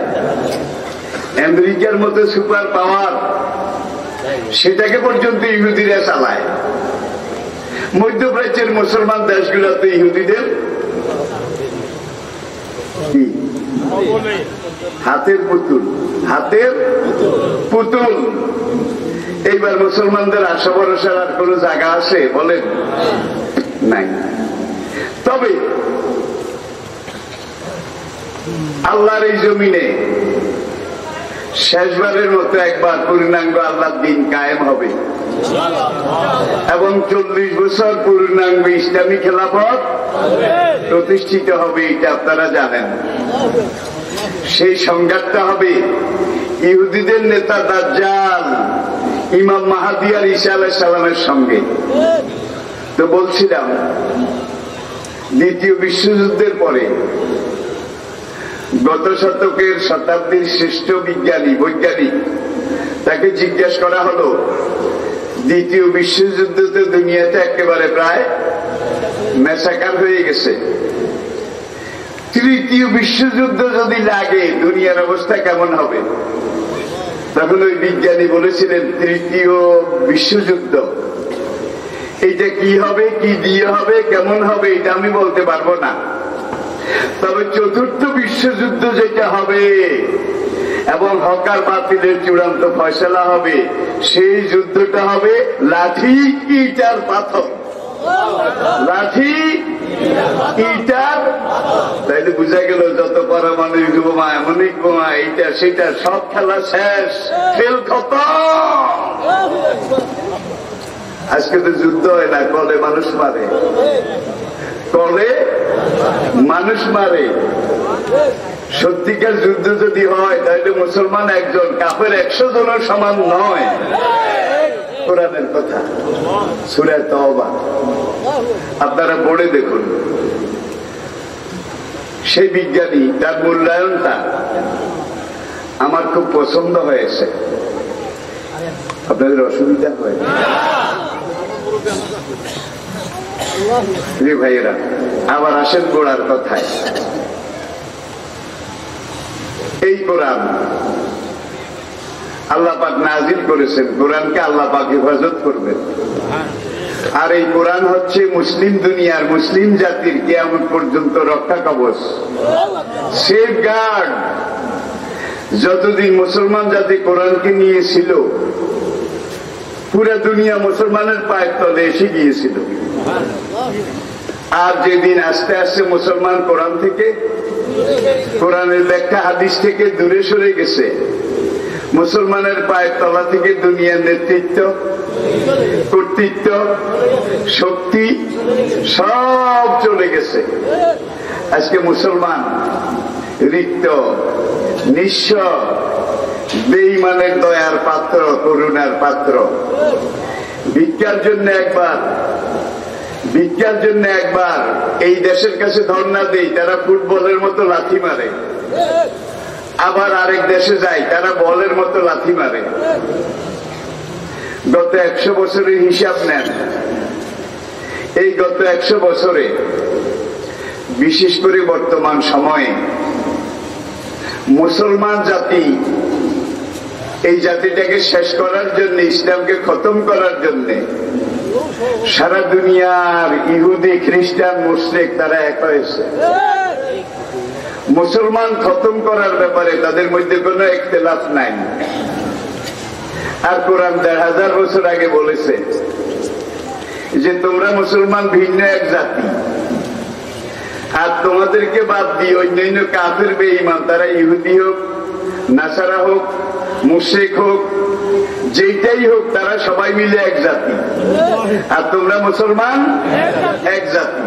আমেরিকার মতো সুপার পাওয়ার, সেটাকে পর্যন্ত ইহুদিরা চালায়। মধ্যপ্রাচ্যের মুসলমান দেশগুলোতে ইহুদিদের হাতের পুতুল, হাতের পুতুল। এইবার মুসলমানদের আশা ভরসার আর কোন জায়গা আছে বলেন? নাই। তবে আল্লাহর এই জমিনে শেষবারের মতো একবার পূর্ণাঙ্গ আল্লাহর দিন কায়েম হবে এবং 40 বছর পূর্ণাঙ্গ ইসলামী খেলাফত প্রতিষ্ঠিত হবে, এটা আপনারা জানেন। সেই সংঘাতটা হবে ইহুদিদের নেতা দাজ্জাল ইমাম মাহদী আর ঈসা আলাইহিস সালামের সঙ্গে। তো বলছিলাম, দ্বিতীয় বিশ্বযুদ্ধের পরে গত শতকের শতাব্দীর শ্রেষ্ঠ বৈজ্ঞানিক, তাকে জিজ্ঞাসা করা হলো, দ্বিতীয় বিশ্বযুদ্ধতে দুনিয়াতে একেবারে প্রায় মেসাকার হয়ে গেছে, তৃতীয় বিশ্বযুদ্ধ যদি লাগে দুনিয়ার অবস্থা কেমন হবে? তখন ওই বিজ্ঞানী বলেছিলেন, তৃতীয় বিশ্বযুদ্ধ এইটা কি হবে, কি দিয়ে হবে, কেমন হবে, এটা আমি বলতে পারবো না। তবে চতুর্থ বিশ্বযুদ্ধ যেটা হবে এবং হক আর বাতিলের চূড়ান্ত ফয়সালা হবে, সেই যুদ্ধটা হবে লাঠি ইটার পাথর, লাঠি ইটার। তাইলে বুঝা গেল যত পারমাণবিক বোমা, আণবিক বোমা, এইটা সেটা সব খেলা শেষ, খেল খতম। আজকে তো যুদ্ধ হয় না, কলে মানুষ মারে, কলে মানুষ মারে। সত্যিকার যুদ্ধ যদি হয় তাহলে মুসলমান একজন কাফের 100 জনের সমান নয়। কোরআনের কথা, সূরা তাওবা আপনারা পড়ে দেখুন। সেই বিজ্ঞানী, তার মূল্যায়নটা আমার খুব পছন্দ হয়েছে। আপনাদের অসুবিধা হয় ভাইয়েরা? আবার আসেন গোড়ার কথায়। এই কোরআন আল্লাহ পাক নাজিল করেছেন, কোরআনকে আল্লাহ পাক হেফাজত করবেন। আর এই কোরআন হচ্ছে মুসলিম দুনিয়ার, মুসলিম জাতির কিয়ামত পর্যন্ত রক্ষা কবচ, সেফ গার্ড। যতদিন মুসলমান জাতি কোরআনকে নিয়েছিল, পুরা দুনিয়া মুসলমানের পায়ের তলে এসে গিয়েছিল। আর যেদিন আস্তে আস্তে মুসলমান কোরআন থেকে, কোরআনের ব্যাখ্যা হাদিস থেকে দূরে সরে গেছে, মুসলমানের পায়ের তলা থেকে দুনিয়ার নেতৃত্ব, কর্তৃত্ব, শক্তি সব চলে গেছে। আজকে মুসলমান রিক্ত, নিঃস্ব, বেঈমানের দয়ার পাত্র, করুণার পাত্র। ভিক্ষার জন্য একবার এই দেশের কাছে ধর্ণা দেই, তারা ফুটবলের মতো লাথি মারে। আবার আরেক দেশে যাই, তারা বলের মতো লাথি মারে। গত 100 বছরের হিসাব নেন। এই গত 100 বছরে, বিশেষ করে বর্তমান সময়ে, মুসলমান জাতি, এই জাতিটাকে শেষ করার জন্য, ইসলামকে খতম করার জন্য সারা দুনিয়ার ইহুদি, খ্রিস্টান, মুশরিক তারা এক হয়েছে। মুসলমান খতম করার ব্যাপারে তাদের মধ্যে কোনো ইখতিলাফ নাই। আর কোরআন 1000 বছর আগে বলেছে যে তোমরা মুসলমান ভিন্ন এক জাতি, আর তোমাদেরকে বাদ দিয়ে অন্যান্য কাফের বেঈমান, তারা ইহুদি হোক, নাসারা হোক, মুশরিক হোক, যেটাই হোক, তারা সবাই মিলে এক জাতি, আর তোমরা মুসলমান এক জাতি।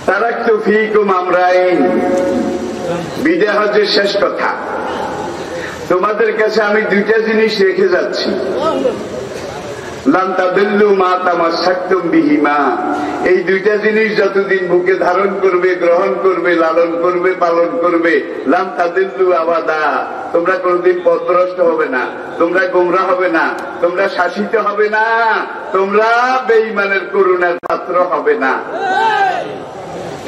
তারাকতু ফীকুম আমরাইন, বিদায় হজের শেষ কথা। তোমাদের কাছে আমি 2টা জিনিস রেখে যাচ্ছি। লান তাদিল্লু মা তামাসসাকতুম বিহিমা, এই 2টা জিনিস যতদিন বুকে ধারণ করবে, গ্রহণ করবে, লালন করবে, পালন করবে, লান তাদিল্লু আবাদা, তোমরা কোনদিন পথভ্রষ্ট হবে না, তোমরা গোমরা হবে না, তোমরা শাসিত হবে না, তোমরা বেঈমানের করুণার পাত্র হবে না।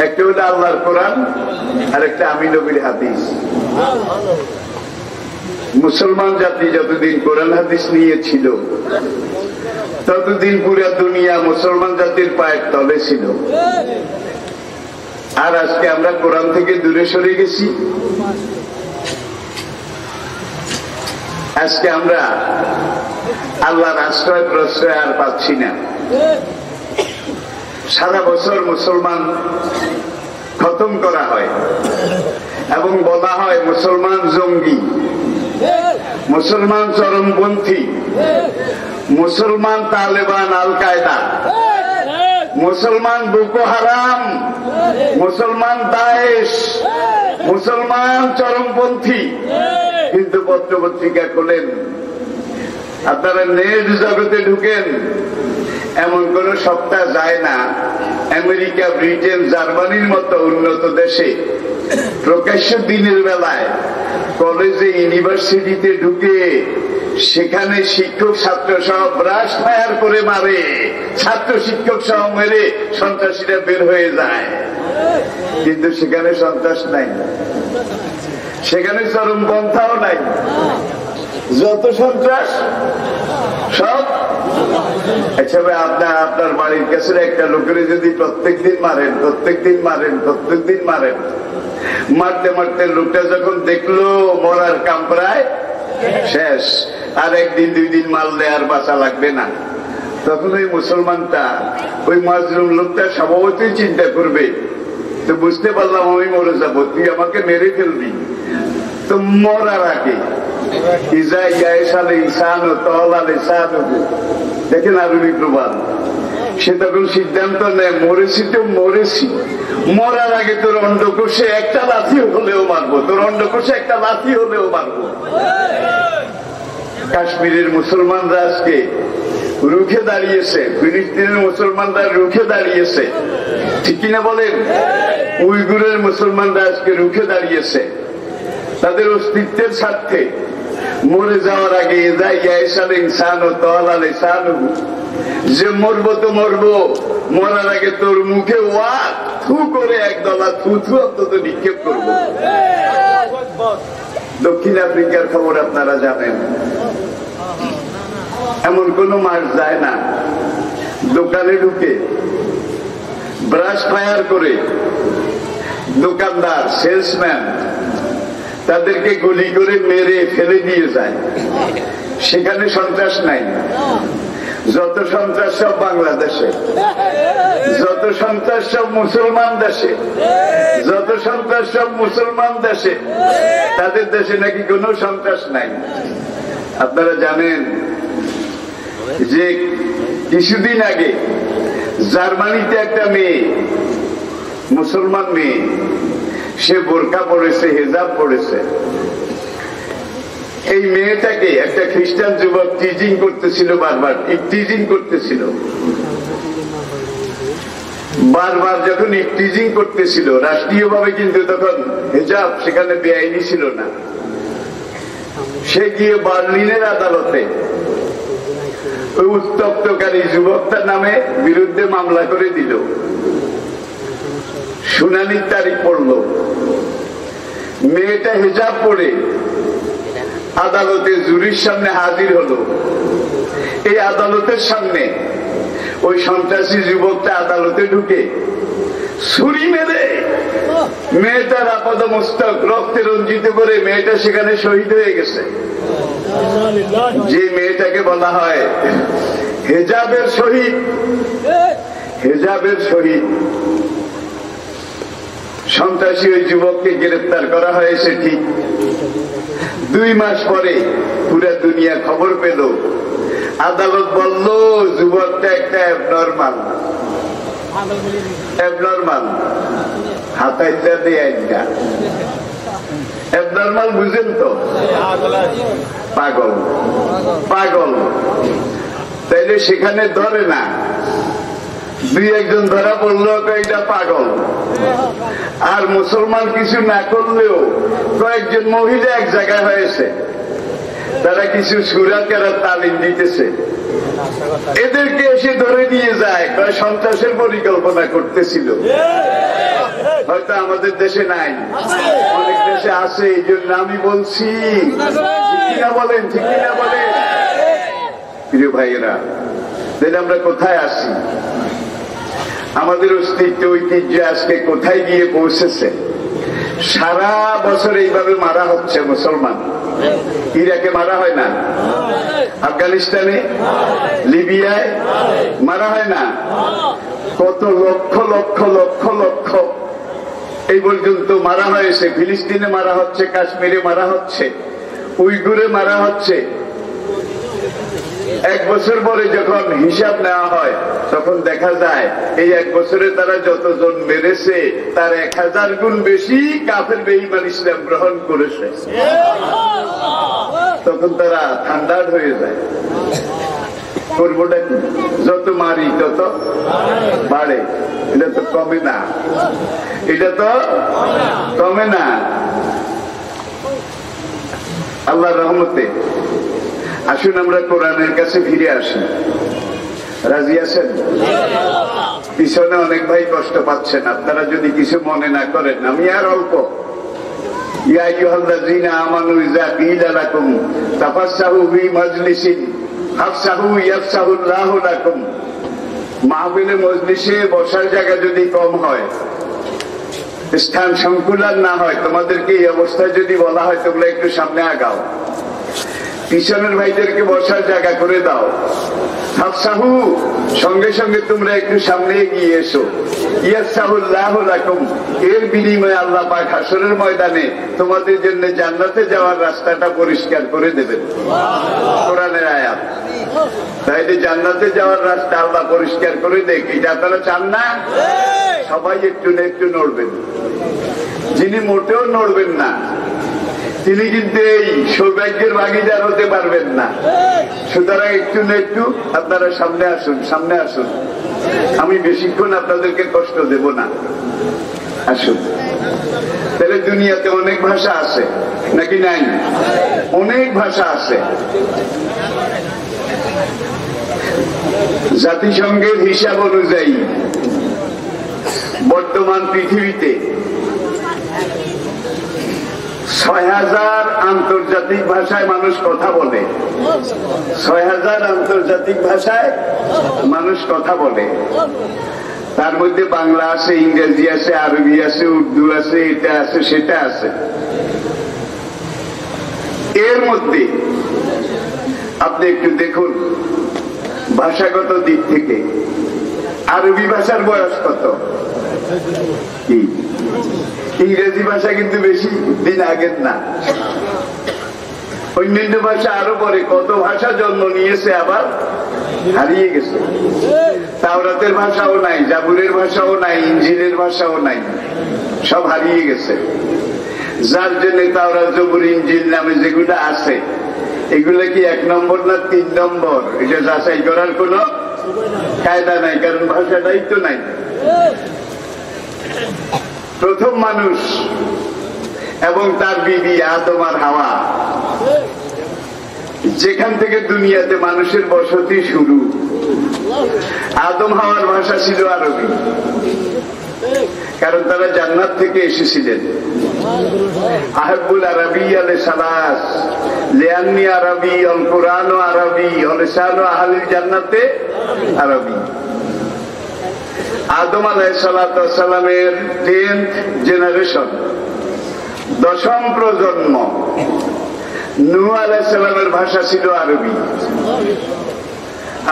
একটা হলো আল্লাহর কোরআন, আর একটা আমি নবীর হাদিস। মুসলমান জাতি যতদিন কোরআন হাদিস নিয়েছিল, ততদিন পুরা দুনিয়া মুসলমান জাতির পায়ের তলে ছিল। আর আজকে আমরা কোরআন থেকে দূরে সরে গেছি। আজকে আমরা আল্লাহর আশ্রয় প্রশ্রয় আর পাচ্ছি না। সারা বছর মুসলমান খতম করা হয় এবং বলা হয় মুসলমান জঙ্গি, মুসলমান চরমপন্থী, মুসলমান তালেবান, আল কায়দা, মুসলমান বোকো হারাম, মুসলমান দায়েশ, মুসলমান চরমপন্থী। কিন্তু পত্রপত্রিকা খোলেন, আপনারা নেট জগতে ঢুকেন, এমন কোন সপ্তাহ যায় না আমেরিকা, ব্রিটেন, জার্মানির মতো উন্নত দেশে প্রকাশ্য দিনের বেলায় কলেজে, ইউনিভার্সিটিতে ঢুকে সেখানে শিক্ষক ছাত্র সহ ব্রাশ ফায়ার করে মারে, ছাত্র শিক্ষক সহ মেরে সন্ত্রাসীরা বের হয়ে যায়। কিন্তু সেখানে সন্ত্রাস নাই, সেখানে চরমপন্থাও নাই। যত সন্ত্রাস সব। আচ্ছা ভাই, আপনার বাড়ির কাছে একটা লোকের যদি প্রত্যেকদিন মারেন, মারতে মারতে লোকটা যখন দেখলো মরার কাম প্রায় শেষ, আর 1 দিন 2 দিন মারলে আর বাঁচা লাগবে না, তখন ওই মুসলমানটা, ওই মাজলুম লোকটা স্বভাবতই চিন্তা করবে, তো বুঝতে পারলাম আমি মরে যাবো, তুই আমাকে মেরে ফেলবি। তো মরার আগে ইজা ইয়াসাল ইনসানু তাওলা লিসানুহু, দেখেন আরবি প্রবাদ, সে তখন সিদ্ধান্ত নেয় মরেছি তো মরেছি, মরার আগে তোর অন্ডকোষে একটা লাথি হলেও মারবো, তোর অন্ডকোষে একটা লাথি হলেও মারবো। কাশ্মীরের মুসলমানরা আজকে রুখে দাঁড়িয়েছে, ফিলিস্তিনের মুসলমানরা রুখে দাঁড়িয়েছে, ঠিক কিনা বলেন? উইগুরের মুসলমানরা আজকে রুখে দাঁড়িয়েছে তাদের অস্তিত্বের স্বার্থে। মরে যাওয়ার আগে যে মরবো তো মরবো, মরার আগে তোর মুখে ওয়া থু করে একদলা থু থু অন্তত নিক্ষেপ করবো। দক্ষিণ আফ্রিকার খবর আপনারা জানেন, এমন কোন মাস যায় না দোকানে ঢুকে ব্রাশ ফায়ার করে দোকানদার সেলসম্যান তাদেরকে গুলি করে মেরে ফেলে দিয়ে যায়। সেখানে সন্ত্রাস নাই। যত সন্ত্রাস সব বাংলাদেশে, যত সন্ত্রাস সব মুসলমান দেশে, যত সন্ত্রাস সব মুসলমান দেশে। তাদের দেশে নাকি কোনো সন্ত্রাস নাই। আপনারা জানেন যে কিছুদিন আগে জার্মানিতে একটা মেয়ে, মুসলমান মেয়ে, সে বোরকা পড়েছে, হেজাব পড়েছে। এই মেয়েটাকে একটা খ্রিস্টান যুবক টিজিং করতেছিল, বারবার টিজিং করতেছিল। বারবার যখন টিজিং করতেছিল, রাষ্ট্রীয়ভাবে কিন্তু তখন হেজাব সেখানে বেআইনি ছিল না, সে গিয়ে বার্লিনের আদালতে ওই উত্তপ্তকারী যুবকটার নামে বিরুদ্ধে মামলা করে দিল। শুনানির তারিখ পড়ল, মেয়েটা হিজাব পরে আদালতে জুরির সামনে হাজির হলো। এই আদালতের সামনে ওই সন্ত্রাসী যুবকটা আদালতে ঢুকে ছুরি মেরে মেয়েটার আপাদমস্তক রক্তে রঞ্জিত করে মেয়েটা সেখানে শহীদ হয়ে গেছে। যে মেয়েটাকে বলা হয় হেজাবের শহীদ, হেজাবের শহীদ। সন্ত্রাসী ওই যুবককে গ্রেফতার করা হয়েছে ঠিক 2 মাস পরে পুরা দুনিয়া খবর পেল। আদালত বলল যুবকটা একটা অ্যাবনর্মাল, অ্যাবনর্মাল হাতাইটা দিয়ে একটা অ্যাবনর্মাল, বুঝেন তো? পাগল, পাগল। তাইলে সেখানে ধরে না, 2-1 ধরা পড়লো এটা পাগল। আর মুসলমান কিছু না করলেও কয়েকজন মহিলা এক জায়গায় হয়েছে, তারা কিছু সূরা কেরাত তালিম দিতেছে, এদেরকে এসে ধরে নিয়ে যায়, সন্ত্রাসের পরিকল্পনা করতেছিল। হয়তো আমাদের দেশে নাই, অনেক দেশে আছে, এই জন্য আমি বলছি। ঠিক কিনা বলেন? ঠিক কিনা বলেন? প্রিয় ভাইয়েরা, আমরা কোথায় আসি? আমাদের অস্তিত্ব, ঐতিহ্য আজকে কোথায় গিয়ে পৌঁছেছে? সারা বছর এইভাবে মারা হচ্ছে মুসলমান। ইরাকে মারা হয় না, আফগানিস্তানে, লিবিয়ায় মারা হয় না? কত লক্ষ লক্ষ লক্ষ লক্ষ এই পর্যন্ত মারা হয়েছে। ফিলিস্তিনে মারা হচ্ছে, কাশ্মীরে মারা হচ্ছে, উইগুরে মারা হচ্ছে। 1 বছর পরে যখন হিসাব নেওয়া হয় তখন দেখা যায় এই 1 বছরে তারা যতজন মেরেছে তার 1000 গুণ বেশি কাফের বেঈমান ইসলাম গ্রহণ করেছে। তখন তারা ঠান্ডা হয়ে যায়। করবোটা কি? যত মারি তত বাড়ে, এটা তো কমে না, এটা তো কমে না। আল্লাহর রহমতে আসুন আমরা কোরআনের কাছে ফিরে আসি। রাজি আছেন? পিছনে অনেক ভাই কষ্ট পাচ্ছেন, আপনারা যদি কিছু মনে না করেন। আমি আর অল্প, ইয়া আইয়ুহাল্লাযীনা আমানু ইযা কিলা লাকুম তাফাসসাহু ফি মাজলিসিন ফাফসাহু ইয়াফসাহুল্লাহু লাকুম। মাহফিলে মজলিসে বসার জায়গা যদি কম হয়, স্থান সংকুলান না হয়, তোমাদেরকে এই অবস্থায় যদি বলা হয় তোমরা একটু সামনে আগাও, পিছনের ভাইদেরকে বসার জায়গা করে দাও, ফাফসাহু সঙ্গে সঙ্গে তোমরা একটু সামনে এগিয়ে এসো। ইয়াসসাহুল্লাহু লাকুম, এর বিনিময়ে আল্লাহ পাক হাসরের ময়দানে তোমাদের জন্য জান্নাতে যাওয়ার রাস্তাটা পরিষ্কার করে দেবেন। কোরআনের আয়াত। তাইলে জান্নাতে যাওয়ার রাস্তা আল্লাহ পরিষ্কার করে দেখ, এটা আপনারা চান না? সবাই একটু না একটু নড়বেন। যিনি মোটেও নড়বেন না তিনি কিন্তু এই সৌভাগ্যের ভাগিদার হতে পারবেন না। সুতরাং একটু না একটু আপনারা সামনে আসুন, সামনে আসুন। আমি বেশিক্ষণ আপনাদেরকে কষ্ট দেব না, আসুন। তাহলে দুনিয়াতে অনেক ভাষা আছে নাকি নাই? অনেক ভাষা আছে। জাতিসংঘের হিসাব অনুযায়ী বর্তমান পৃথিবীতে ৬,০০০ আন্তর্জাতিক ভাষায় মানুষ কথা বলে। ৬,০০০ আন্তর্জাতিক ভাষায় মানুষ কথা বলে। তার মধ্যে বাংলা আছে, ইংরেজি আছে, আরবি আছে, উর্দু আছে, এটা আছে, সেটা আছে। এর মধ্যে আপনি একটু দেখুন ভাষাগত দিক থেকে আরবি ভাষার বয়স কত, কি? ইংরেজি ভাষা কিন্তু বেশি দিন আগের না, অন্যান্য ভাষা আরো পরে। কত ভাষা জন্ম নিয়েছে আবার হারিয়ে গেছে। তাওরাতের ভাষাও নাই, জাবুরের ভাষাও নাই, ইনজিলের ভাষাও নাই, সব হারিয়ে গেছে। যার জন্য তাওরাত, জাবুর, ইনজিল নামে যেগুলো আছে এগুলো কি 1 নম্বর না 3 নম্বর এটা যাচাই করার কোন কায়দা নাই, কারণ ভাষাটাই তো নাই। প্রথম মানুষ এবং তার বিবি আদম আর হাওয়া, যেখান থেকে দুনিয়াতে মানুষের বসতি শুরু, আদম হাওয়ার ভাষা ছিল আরবি, কারণ তারা জান্নাত থেকে এসেছিলেন। আহাবুল আরবি আলে সালাস লিআন্নি আরবি আল কুরআন আরবি আল লিসানু আহলিল জান্নাতে আরবি। আদম আলাইহিস সালাতু ওয়াস সালামের 10th জেনারেশন, 10ম প্রজন্ম, নূহ আলাইহিস সালামের ভাষা ছিল আরবি।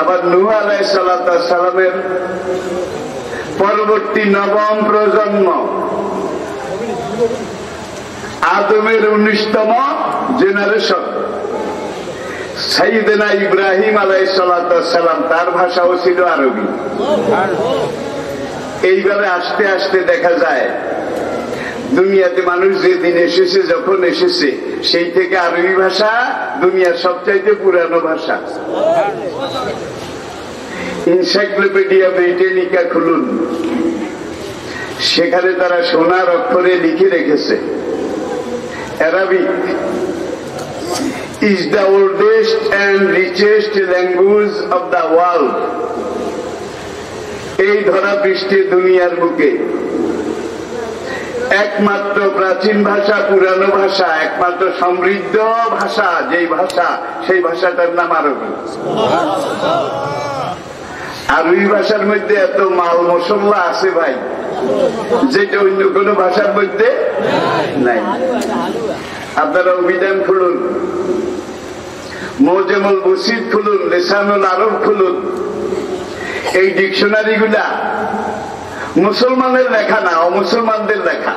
আবার নূহ আলাইহিস সালাতু ওয়াস সালামের পরবর্তী 9ম প্রজন্ম, আদমের 19তম জেনারেশন, সাইয়েদনা ইব্রাহিম আলাইহিস সালাতু ওয়াস সালাম, তার ভাষাও ছিল আরবি। এইভাবে আস্তে আস্তে দেখা যায় দুনিয়াতে মানুষ যেদিন এসেছে, যখন এসেছে, সেই থেকে আরবি ভাষা দুনিয়ার সবচাইতে পুরানো ভাষা। এনসাইক্লোপিডিয়া ব্রিটানিকা খুলুন, সেখানে তারা সোনার অক্ষরে লিখে রেখেছে, Arabic is the oldest and richest language of the world. এই ধরা পৃষ্ঠে দুনিয়ার বুকে একমাত্র প্রাচীন ভাষা, পুরানো ভাষা, একমাত্র সমৃদ্ধ ভাষা, যেই ভাষা, সেই ভাষাটার নাম আরবি। আরবি ভাষার মধ্যে এত মাল মশলা আছে ভাই, যেটা অন্য কোন ভাষার মধ্যে নাই। আপনারা অভিধান খুলুন, মুজামুল বসিত খুলুন, লিসানুল আরব খুলুন। এই ডিকশনারি গুলা মুসলমানের লেখা না, অমুসলমানদের লেখা।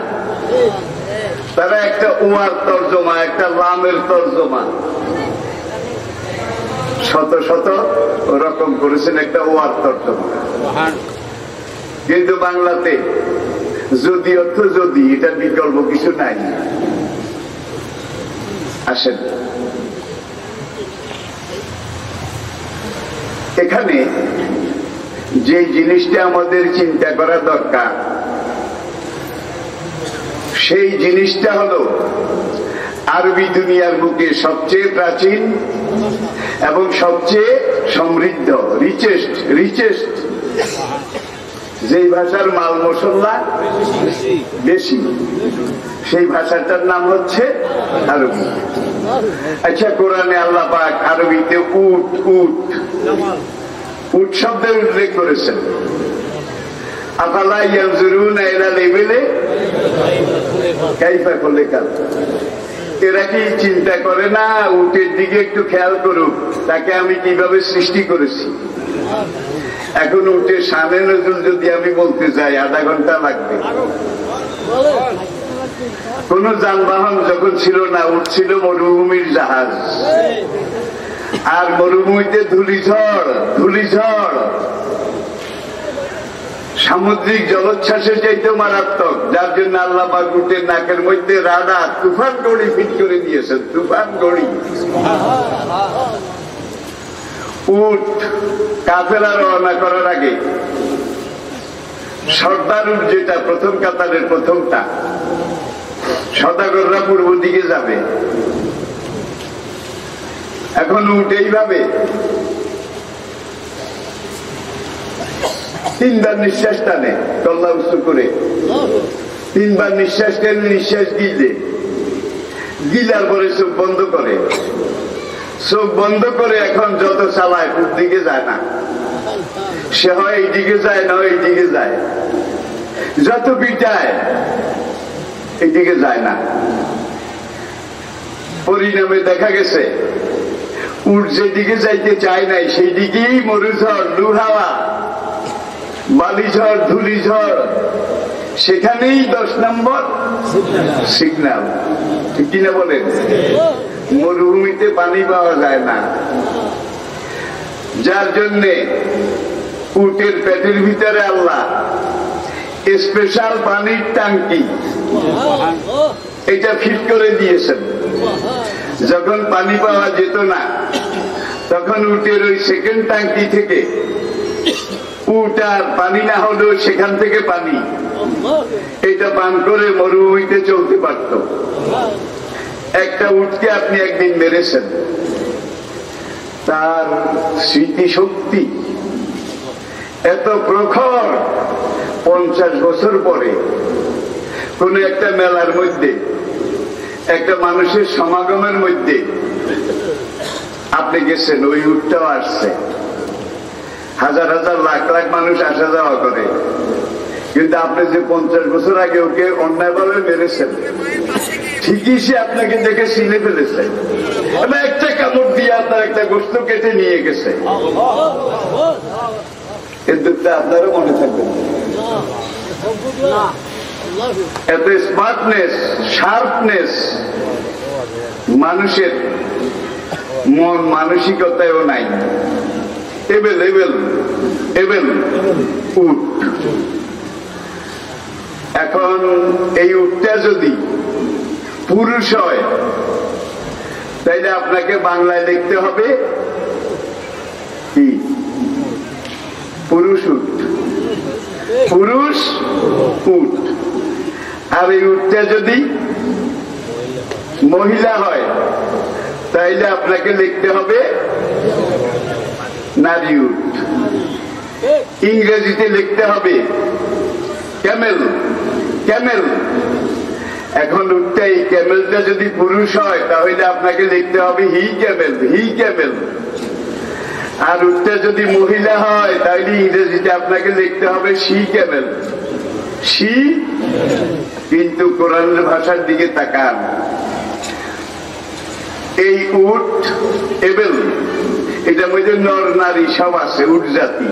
তারা একটা ওয়ার তর্জমা, একটা লামের তর্জমা, শত শত রকম করেছেন একটা ওয়ার তর্জমা। কিন্তু বাংলাতে যদি অর্থ যদি, এটার বিকল্প কিছু নাই। আসেন, এখানে যে জিনিসটা আমাদের চিন্তা করা দরকার, সেই জিনিসটা হলো আরবি দুনিয়ার বুকে সবচেয়ে প্রাচীন এবং সবচেয়ে সমৃদ্ধ, রিচেস্ট, যেই ভাষার মাল মশলা বেশি, সেই ভাষাটার নাম হচ্ছে আরবি। আচ্ছা, কোরআনে আল্লাহ পাক আরবিতে উট শব্দের উল্লেখ করেছেন। আফালা ইয়ানজুরুনা ইলাল ইবিলি কাইফা খুলিকাত। এরা কি চিন্তা করে না উটের দিকে একটু খেয়াল করুক, তাকে আমি কিভাবে সৃষ্টি করেছি। এখন উঠে শানে নজরুল যদি আমি বলতে যাই আধা ঘন্টা লাগবে। কোন যানবাহন যখন ছিল না, উঠছিল মরুভূমির জাহাজ, আর মরুভূমিতে ধূলিঝড় সামুদ্রিক জলোচ্ছ্বাসের চাইতে মারাত্মক, যার জন্য আল্লাহ পাক উটের নাকের মধ্যে রাডার তুফান গড়ি ফিট করে দিয়েছেন। তুফান গড়ি উট কাফেলা রওনা করার আগে সর্দার উট, যেটা প্রথম কাতারের প্রথমটা, সদাগররা পূর্ব দিকে যাবে। এখন উট এইভাবে তিনবার নিঃশ্বাস টানে, কল্লা উঁচু করে তিনবার নিঃশ্বাস টেনে নিঃশ্বাস গিলার পরে চোখ বন্ধ করে। চোখ বন্ধ করে এখন যত চালায় পূর্ব দিকে যায় না, সে হয় এইদিকে যায়, না এইদিকে যায়, যত পিটায় এইদিকে যায় না। পরিণামে দেখা গেছে উট যেদিকে যাইতে চায় নাই সেই দিকেই মরুঝড়, লুহাওয়া, বালিঝড়, ধুলিঝড়, সেখানেই 10 নম্বর সিগন্যাল। ঠিক কিনা বলেন? মরুভূমিতে পানি পাওয়া যায় না, যার জন্যে উটের পেটের ভিতরে আল্লাহ স্পেশাল পানির ট্যাঙ্কি এটা ফিট করে দিয়েছেন। যখন পানি পাওয়া যেত না, তখন উটের ওই সেকেন্ড ট্যাঙ্কি থেকে উট আর পানি না হলেও সেখান থেকে পানি এটা পান করে মরুভূমিতে চলতে পারত। একটা উটকে আপনি একদিন মেরেছেন, তার স্মৃতিশক্তি এত প্রখর, 50 বছর পরে কোন একটা মেলার মধ্যে, একটা মানুষের সমাগমের মধ্যে আপনি গেছেন, ওই উটটাও আসছে। হাজার হাজার লাখ লাখ মানুষ আসা যাওয়া করে, কিন্তু আপনি যে 50 বছর আগে ওকে অন্যায়ভাবে মেরেছেন, ঠিকই সে আপনাকে দেখে চিনে ফেলেছে, একটা কামড় দিয়ে আপনার একটা গোস্ত কেটে নিয়ে গেছে। এর দুঃখটা আপনারও মনে থাকবে। এত স্মার্টনেস, শার্পনেস মানুষের মন মানসিকতায়ও নাই। এবেল উট। এখন এই উটটা যদি পুরুষ হয়, তাইলে আপনাকে বাংলায় লিখতে হবে কি? পুরুষ উট, পুরুষ উট। আর এই উটটা যদি মহিলা হয়, তাইলে আপনাকে লিখতে হবে নারী উট। ইংরেজিতে লিখতে হবে ক্যামেল, ক্যামেল। এখন উটটা, এই ক্যামেলটা যদি পুরুষ হয়, তাহলে আপনাকে লিখতে হবে হি ক্যামেল, হি ক্যামেল। আর উটটা যদি মহিলা হয়, তাহলে ইংরেজিতে আপনাকে লিখতে হবে শি ক্যামেল, শি। কিন্তু কোরআনের ভাষার দিকে তাকান, এই উট এবেল, এটা মধ্যে নর নারী সব আছে, উট জাতি।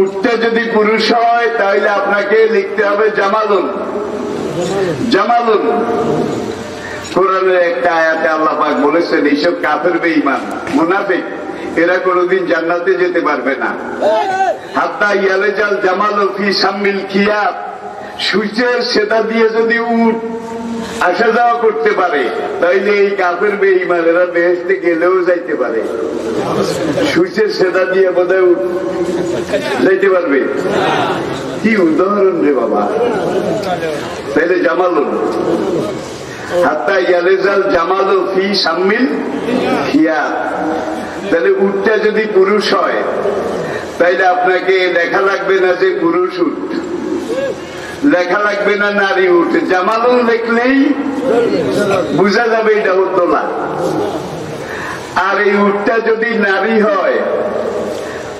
উটটা যদি পুরুষ হয়, তাহলে আপনাকে লিখতে হবে জামালুন, জামালুন। কোরআনের একটা আয়াতে আল্লাহ পাক বলেছেন, এইসব কাফের বেঈমান মুনাফিক, এরা কোনদিন জান্নাতে যেতে পারবে না। হাত্তা ইয়ালেজাল জামালু ফি সামিল খিয়াব, সূর্যের সেটা দিয়ে যদি উট আসা যাওয়া করতে পারে, তাইলে এই কাফের বেঈমানেরা বেহেশতে গেলেও যাইতে পারে। সূর্যের সেটা দিয়ে বোধহয় উট যাইতে পারবে? কি উদাহরণ রে বাবা! তাইলে জামালুন, হাত্তা ইয়ালেজাল জামালু ফি সামিল খিয়াব। তাহলে উটটা যদি পুরুষ হয়, তাইলে আপনাকে লেখা লাগবে না যে পুরুষ উট, লেখা লাগবে না নারী উট। জামালুন লিখলেই বুঝা যাবে এটা উত্তলা। আর এই উটটা যদি নারী হয়,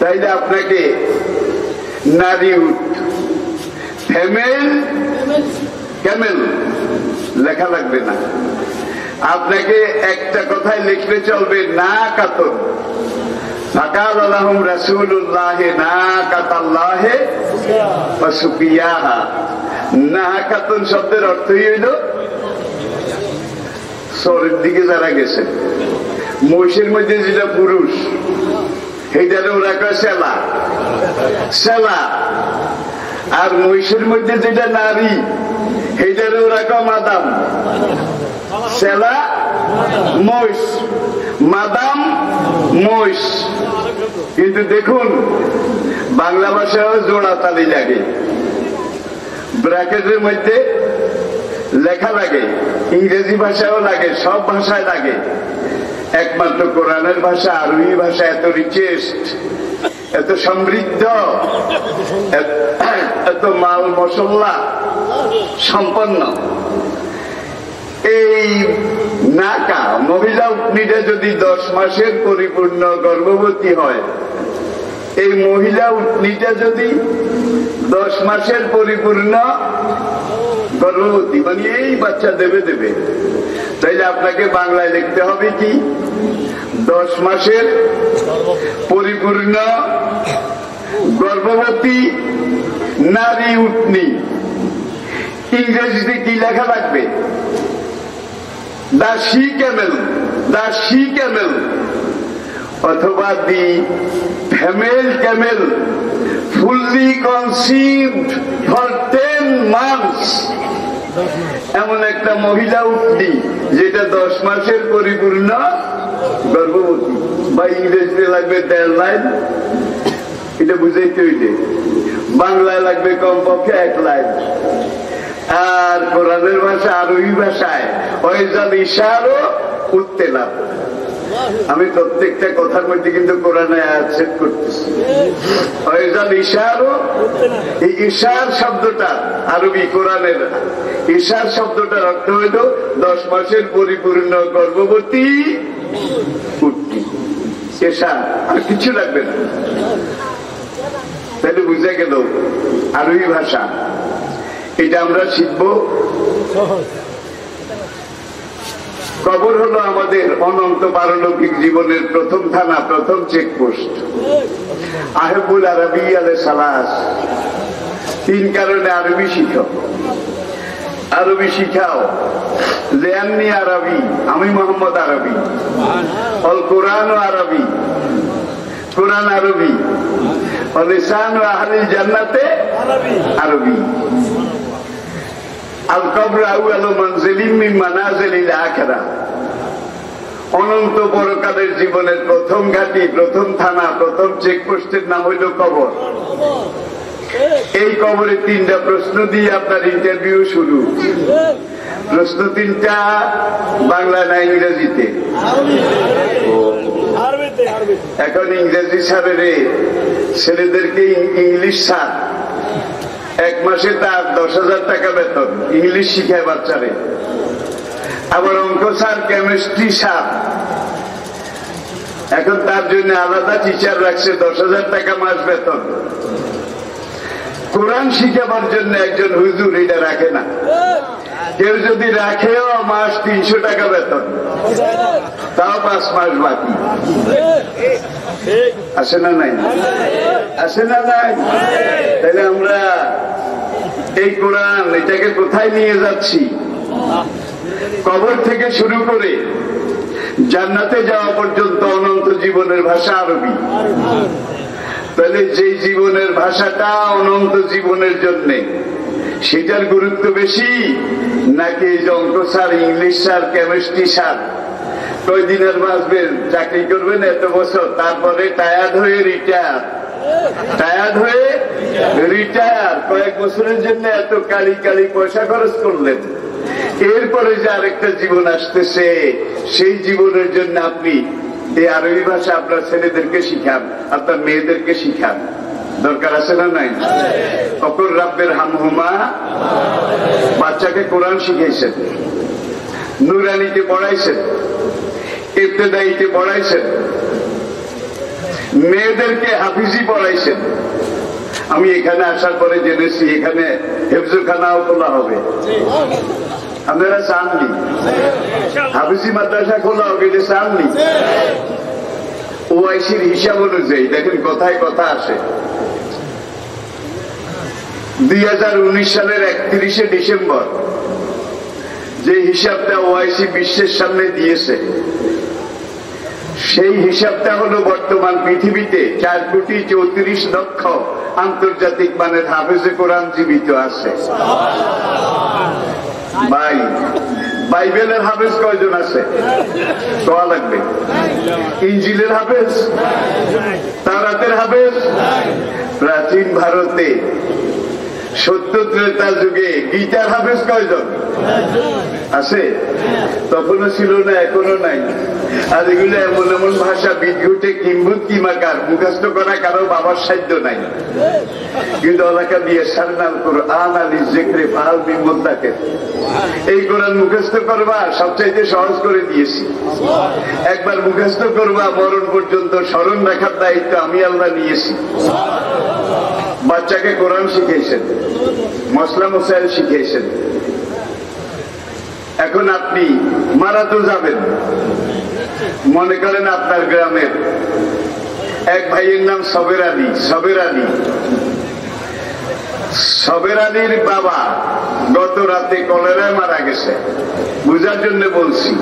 তাইলে আপনাকে নারী উট, ফিমেল ক্যামেল লেখা লাগবে না। আপনাকে একটা কথায় লিখলে চলবে না কাতন, ফাকাল লাহুম রাসূলুল্লাহ নাকাতাল্লাহি ওয়া সুকিয়াহা। নাকাতুন শব্দের অর্থই হইল শহরের দিকে যারা গেছে, মহিষের মধ্যে যেটা পুরুষ সেইটারে ওরা কয় সেলা সেলা, আর মহিষের মধ্যে যেটা নারী সেইটারে ওরা কয় মাদাম। সেলা মহিষ, মাদাম মহিষ। কিন্তু দেখুন বাংলা ভাষায় জোড়া তালি লাগে, ব্র্যাকেটের মধ্যে লেখা লাগে, ইংরেজি ভাষাও লাগে, সব ভাষায় লাগে। একমাত্র কোরআনের ভাষা আরবি ভাষা এত রিচেস্ট, এত সমৃদ্ধ, এত মাল মশলা সম্পন্ন। এই নাকা মহিলা উটনিটা যদি 10 মাসের পরিপূর্ণ গর্ভবতী হয়, এই মহিলা উটনিটা যদি 10 মাসের পরিপূর্ণ গর্ভবতী, মানে এই বাচ্চা দেবে দেবে, তাইলে আপনাকে বাংলায় লিখতে হবে কি 10 মাসের পরিপূর্ণ গর্ভবতী নারী উটনি। ইংরেজিতে কি লেখা লাগবে? The she camel, the she camel, অথবা the female camel fully conceived for 10 months. এমন একটা মহিলা উটনি যেটা 10 মাসের পরিপূর্ণ গর্ভবতী, বা ইংরেজিতে লাগবে 1.5 লাইন, এটা বুঝাইতে হইলে বাংলায় লাগবে কমপক্ষে 1 লাইন। আর কোরআনের ভাষা আরবি ভাষায় ওয়াইজাল ইশারু উত্তেলাম। আমি প্রত্যেকটা কথার মধ্যে কিন্তু কোরআনে আয়াত সেট করতেছি। ওয়াইজাল ইশারু, এই ইশার শব্দটা আরবি কোরআনের ইশার শব্দটার অর্থ হইল 10 মাসের পরিপূর্ণ গর্ভবতী উটনি। ইশার, আর কিছু লাগবে না। তাহলে বুঝে গেল আরবি ভাষা। এটা আমরা শিখব। কবর হলো আমাদের অনন্ত পারলৌকিক জীবনের প্রথম থানা, প্রথম চেকপোস্ট। আহেবুল আরবি আলে সালাস, 3 কারণে আরবি শিখো। আরবি শিখাও, লেয়ান্নি আরবি, আমি মোহাম্মদ আরবি। অল কোরআন আরবি, কোরআন আরবি। লিসান আহলিল জান্নাতে আরবি। আল কবর আউয়ালু মানজিলিন মিন মানাজিলিল আখিরাহ, অনন্ত পরকালের জীবনের প্রথম ঘাঁটি, প্রথম থানা, প্রথম চেকপোস্টের নাম হইল কবর। এই কবরে 3টা প্রশ্ন দিয়ে আপনার ইন্টারভিউ শুরু। প্রশ্ন 3টা বাংলা না ইংরেজিতে? এখন ইংরেজি স্যারের ছেলেদেরকে ইংলিশ স্যার, 1 মাসে তার 10,000 টাকা বেতন, ইংলিশ শিখায় বাচ্চারে। আবার অঙ্ক স্যার, কেমিস্ট্রি স্যার, এখন তার জন্য আলাদা টিচার রাখছে, 10,000 টাকা মাস বেতন। কোরআন শিখাবার জন্য একজন হুজুর এটা রাখে না। কেউ যদি রাখেও মাস 300 টাকা বেতন, তাও 5 মাস বাকি। আসে না নাই? আসে না নাই? তাহলে আমরা এই কোরআন এটাকে কোথায় নিয়ে যাচ্ছি? কবর থেকে শুরু করে জান্নাতে যাওয়া পর্যন্ত অনন্ত জীবনের ভাষা আরবি। তাহলে যে জীবনের ভাষাটা অনন্ত জীবনের জন্য, সেটার গুরুত্ব বেশি নাকি অঙ্ক sir, English sir, chemistry sir? কয়দিন আর বাঁচবেন, চাকরি করবেন এত বছর, তারপরে টায়ার্ড হয়ে রিটায়ার, টায়ার্ড হয়ে রিটায়ার। কয়েক বছরের জন্য এত কালি কালি পয়সা খরচ করলেন, এরপরে যে আরেকটা জীবন আসতেছে, সেই জীবনের জন্য আপনি এই আরবি ভাষা আপনার ছেলেদেরকে শিখান, আপনার মেয়েদেরকে শিখান। দরকার আছে না নাই? অকর রাব্বের হামহুমা, বাচ্চাকে কোরআন শিখাইছেন, নুরানিতে পড়াইছেন, ইবতেদাইতে পড়াইছেন, মেয়েদেরকে হাফিজি পড়াইছেন। আমি এখানে আসার পরে জেনেছি এখানে হেফজখানাও খোলা হবে। আপনারা চাননি? হাফিজি মাদ্রাসা খোলা হবে, এটা চাননি? ওআইসির হিসাব অনুযায়ী দেখেন কথায় কথা আসে, 2019 সালের 31শে ডিসেম্বর যে হিসাবটা ওআইসি বিশ্বের সামনে দিয়েছে, সেই হিসাবটা হলো বর্তমান পৃথিবীতে 4,34,00,000 আন্তর্জাতিক মানের হাফেজে কোরআন জীবিত আছে। ভাই, বাইবেলের হাফেজ কয়জন আছে? দোয়া লাগবে। ইঞ্জিলের হাফেজ, তাওরাতের হাফেজ। প্রাচীন ভারতে সত্য ত্রেতা যুগে গীতার হাফেজ কয়জন আছে? তখনও ছিল না, এখনো নাই। আর এগুলো এমন এমন ভাষা বিদ্যুটে কিম্বুত কিমাকার মুখস্থ করা কারো বাবার সাধ্য নাই, কিন্তু এলাকা দিয়ে সারনাল কোরআন আলী জিক্রে ফাল বিমুদ্দাকে এই কোরআন মুখস্থ করবা সবচাইতে সহজ করে দিয়েছি। একবার মুখস্থ করবা, মরণ পর্যন্ত স্মরণ রাখার দায়িত্ব আমি আল্লাহ নিয়েছি। বাচ্চাকে কোরআন শিখিয়েছেন, মসলা মশাইল শিখিয়েছেন। এখন আপনি মারা তো যাবেন, মনে করেন আপনার গ্রামের এক ভাইয়ের নাম সবের আলী। সবের আলীর বাবা গত রাতে কলেরায় মারা গেছে, বুঝার জন্য বলছি।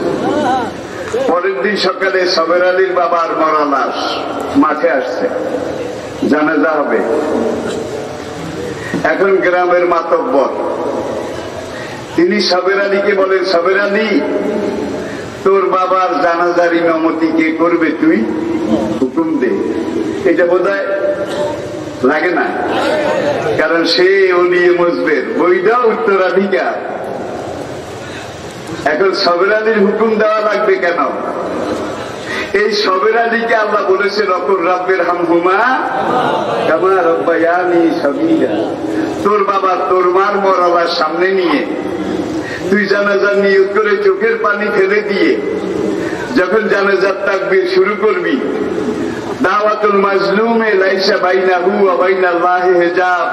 পরের দিন সকালে সবের আলীর বাবার মরা লাশ মাঠে আসছে, জানাজা হবে। এখন গ্রামের মাতব্বর তিনি সবের আলীকে বলেন, সবের আলী, তোর বাবার জানাজার ইমামতি কে করবে? তুই হুকুম দে। এটা বোধহয় লাগে না, কারণ সে ওলিয়ে মজবের বইটা উত্তরাধিকার। এখন সবের আলীর হুকুম দেওয়া লাগবে কেন? এই সবের আলীকে আল্লাহ বলেছেন, অকুর রাব্বির হামহুমা কামা রাব্বায়ানি সগীরা। তোর বাবা তোর মার মরালার সামনে নিয়ে তুই জানাজার নিয়ত করে চোখের পানি ফেলে দিয়ে যখন জানাজার তাকবীর শুরু করবি, দাওয়াতুল মাজলুমে লাইসা বাইনাহু ওয়া বাইনাল্লাহি হিজাব,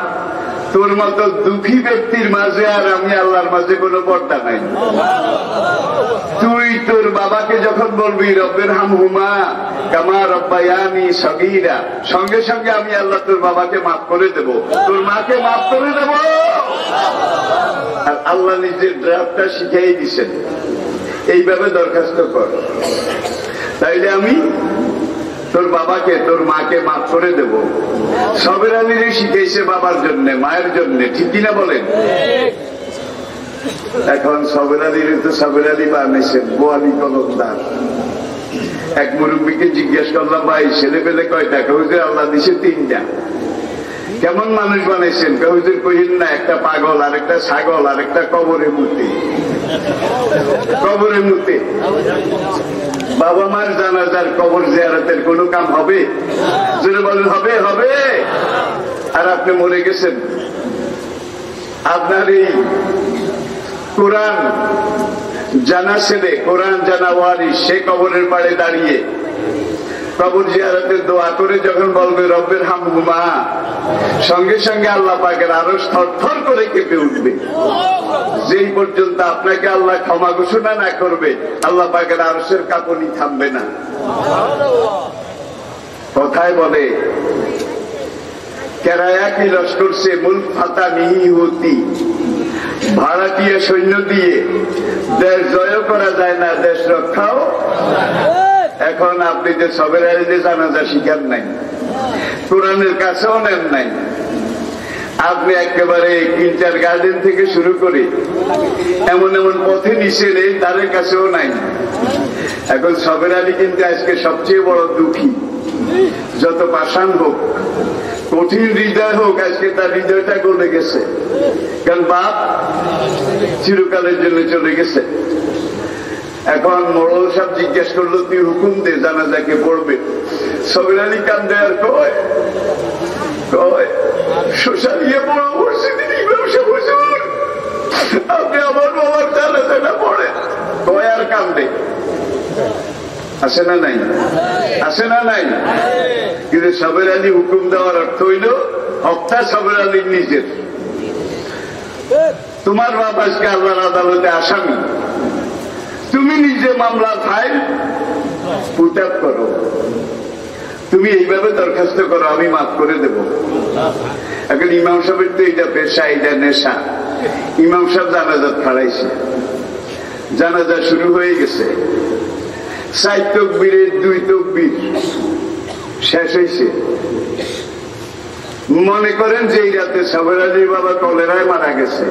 তোর মতো দুঃখী ব্যক্তির মাঝে আর আমি আল্লাহর মাঝে কোনো পর্দা নাই। তুই তোর বাবাকে যখন বলবি রব্বির হামহুমা কামা রাব্বায়ানি সগীরা, সঙ্গে সঙ্গে আমি আল্লাহ তোর বাবাকে মাফ করে দেব, তোর মাকে মাফ করে দেব। আর আল্লাহ নিজের ড্রাফটটা শিখিয়ে দিচ্ছেন, এইভাবে দরখাস্ত কর, তাইলে আমি তোর বাবাকে তোর মাকে মাফ করে দেব। সবের আলীরে শিখেছে বাবার জন্য, মায়ের জন্য, ঠিক কিনা বলেন? এখন সবের আলীরে তো সবের আলী বানিয়েছেন বোয়ালি কলমদার। এক মুরব্বীকে জিজ্ঞেস করলাম, ভাই ছেলে পেলে কয়টা? হুজুর আল্লাহ দিছে 3টা। কেমন মানুষ বানাইছেন? হুজুর কহিন না, একটা পাগল, আর একটা ছাগল, আর একটা কবরে মুতে। কবরে মুতে বাবা মার জানাজার কবর জিয়ারতের কোনো কাম হবে? জোরে বলেন, হবে? হবে। আর আপনি মরে গেছেন, আপনার এই কোরআন জানা ছেলে, কোরআন জানা ওয়ারিস, সে কবরের পাড়ে দাঁড়িয়ে কবর জিয়ারতের দোয়া করে যখন বলবে রব্বির হামহুমা, সঙ্গে সঙ্গে আল্লাহ পাকের আরশ থরথর করে কেঁপে উঠবে। যেই পর্যন্ত আপনাকে আল্লাহ ক্ষমা ঘোষণা না করবে, আল্লাহ পাকের আরশের কাঁপুনি থামবে না। কথায় বলে, কেরায়া কি লস্কর সে মুল্ক ফাতা নিহি হতি, ভাড়াটিয়া সৈন্য দিয়ে দেশ জয় করা যায় না, দেশ রক্ষাও। এখন আপনি যে সবের আলীতে জানাজা শিখান নাই, কোরআনের কাছেও নেন নাই, আপনি একেবারে কিন্টার গার্ডেন থেকে শুরু করে এমন এমন পথে নিছেন, এই তাদের কাছেও নাই। এখন সবের আলী কিন্তু আজকে সবচেয়ে বড় দুঃখী। যত পাষাণ হোক, কঠিন হৃদয় হোক, আজকে তার হৃদয়টা গলে গেছে, কারণ বাপ চিরকালের জন্য চলে গেছে। এখন মোড়ল সাহেব জিজ্ঞেস করলো, তুই হুকুম দে জানাজাকে পড়বে। সবের আলী কান্দে আর কয়, শোষালিয়ে বড় মসজিদের ইমাম সাহেব হুজুর, আপনি আমার বাবার জানাজাটা পড়েন। কয় আর কান্দে। আসে না নাই? আসে না নাই? কিন্তু সবের আলী হুকুম দেওয়ার অর্থ হইল হত্যা সবের আলীর নিজের। তোমার বাপ আজকে আল্লাহর আদালতে আসামি, তুমি নিজে মামলার ফাইল পুট আপ করো। তুমি এইভাবে দরখাস্ত করো, আমি মাফ করে দেব। এখন ইমাম সাহেবের তো এটা পেশা, এটা নেশা। ইমাম সাহেব জানাজাত খাড়াইছে, জানাজা শুরু হয়ে গেছে, 4 তাকবীরের 2 তাকবীর শেষ হয়েছে। মনে করেন যে এই রাতে সাবের আলী বাবা কলেরায় মারা গেছে,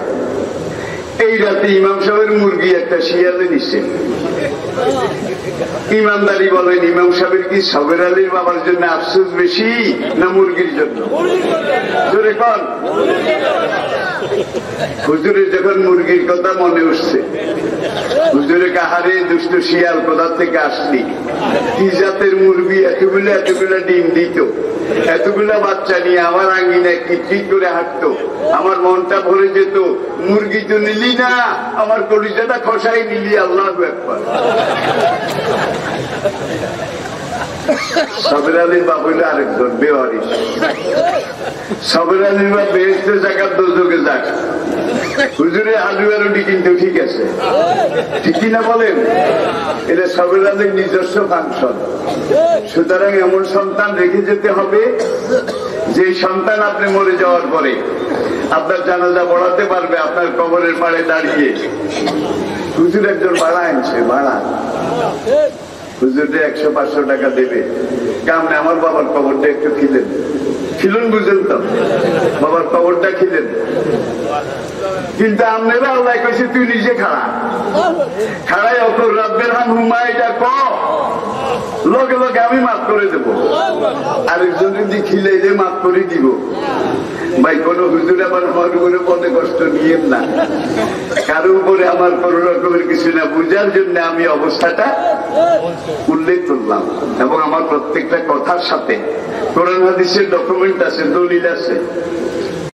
এই রাতে ইমাম সাহেবের মুরগি একটা শিয়ালে নিচ্ছে। ইমানদারি বলেন, ইমাম সাহেবের কি সাবের আলীর বাবার জন্য আফসোস বেশি না মুরগির জন্য? জোরে কন। হুজুরের যখন মুরগির কথা মনে উঠছে, হুজুরে কাহারে দুষ্ট শিয়াল কোথা থেকে আসলি, কি জাতের মুরগি, এতগুলা ডিম দিত, এতগুলা বাচ্চা নিয়ে আমার আঙ্গিনায় কিটকিট করে হাঁটতো, আমার মনটা ভরে যেত। মুরগি তো নিলি না, আমার কলিজাটা খসাই নিলি। আল্লাহু আকবার। সাবের আলীর বাপ হইল আরেকজন বেওয়ারিশ। সাবের আলীর বাপ বেহেশতের জায়গার দোজকে যাক, হুজুরে আলু আলুটি কিন্তু ঠিক আছে, ঠিক কিনা বলেন? এটা সাবের আলীর নিজস্ব ফাংশন। সুতরাং এমন সন্তান রেখে যেতে হবে যে সন্তান আপনি মরে যাওয়ার পরে আপনার জানাজা পড়াতে পারবে, আপনার কবরের পাড়ে দাঁড়িয়ে। হুজুর একজন ভাড়া আনছে, ভাড়া হুজুরে 100-500 টাকা দেবে, কামনে আমার বাবার কবরটা একটু খিলেন, খিলুন, বুঝলেন তো? বাবার কবরটা খিলেন। কিন্তু আপনারা আল্লাহ কইছে তুই নিজে খাড়া, খাড়াই অকর রাব্বের হাম হুমা, এটা ক লগে লগে আমি মাফ করে দেব। আরেকজন যদি খিলে যে মাফ করে দিব। ভাই কোন হুজুর আমার মন করে মনে কষ্ট নিয়েন না, কারো উপরে আমার কোন রকমের কিছু না, বুঝার জন্য আমি অবস্থাটা উল্লেখ করলাম। এবং আমার প্রত্যেকটা কথার সাথে কোরআন হাদিসের ডকুমেন্ট আছে, দলিল আছে।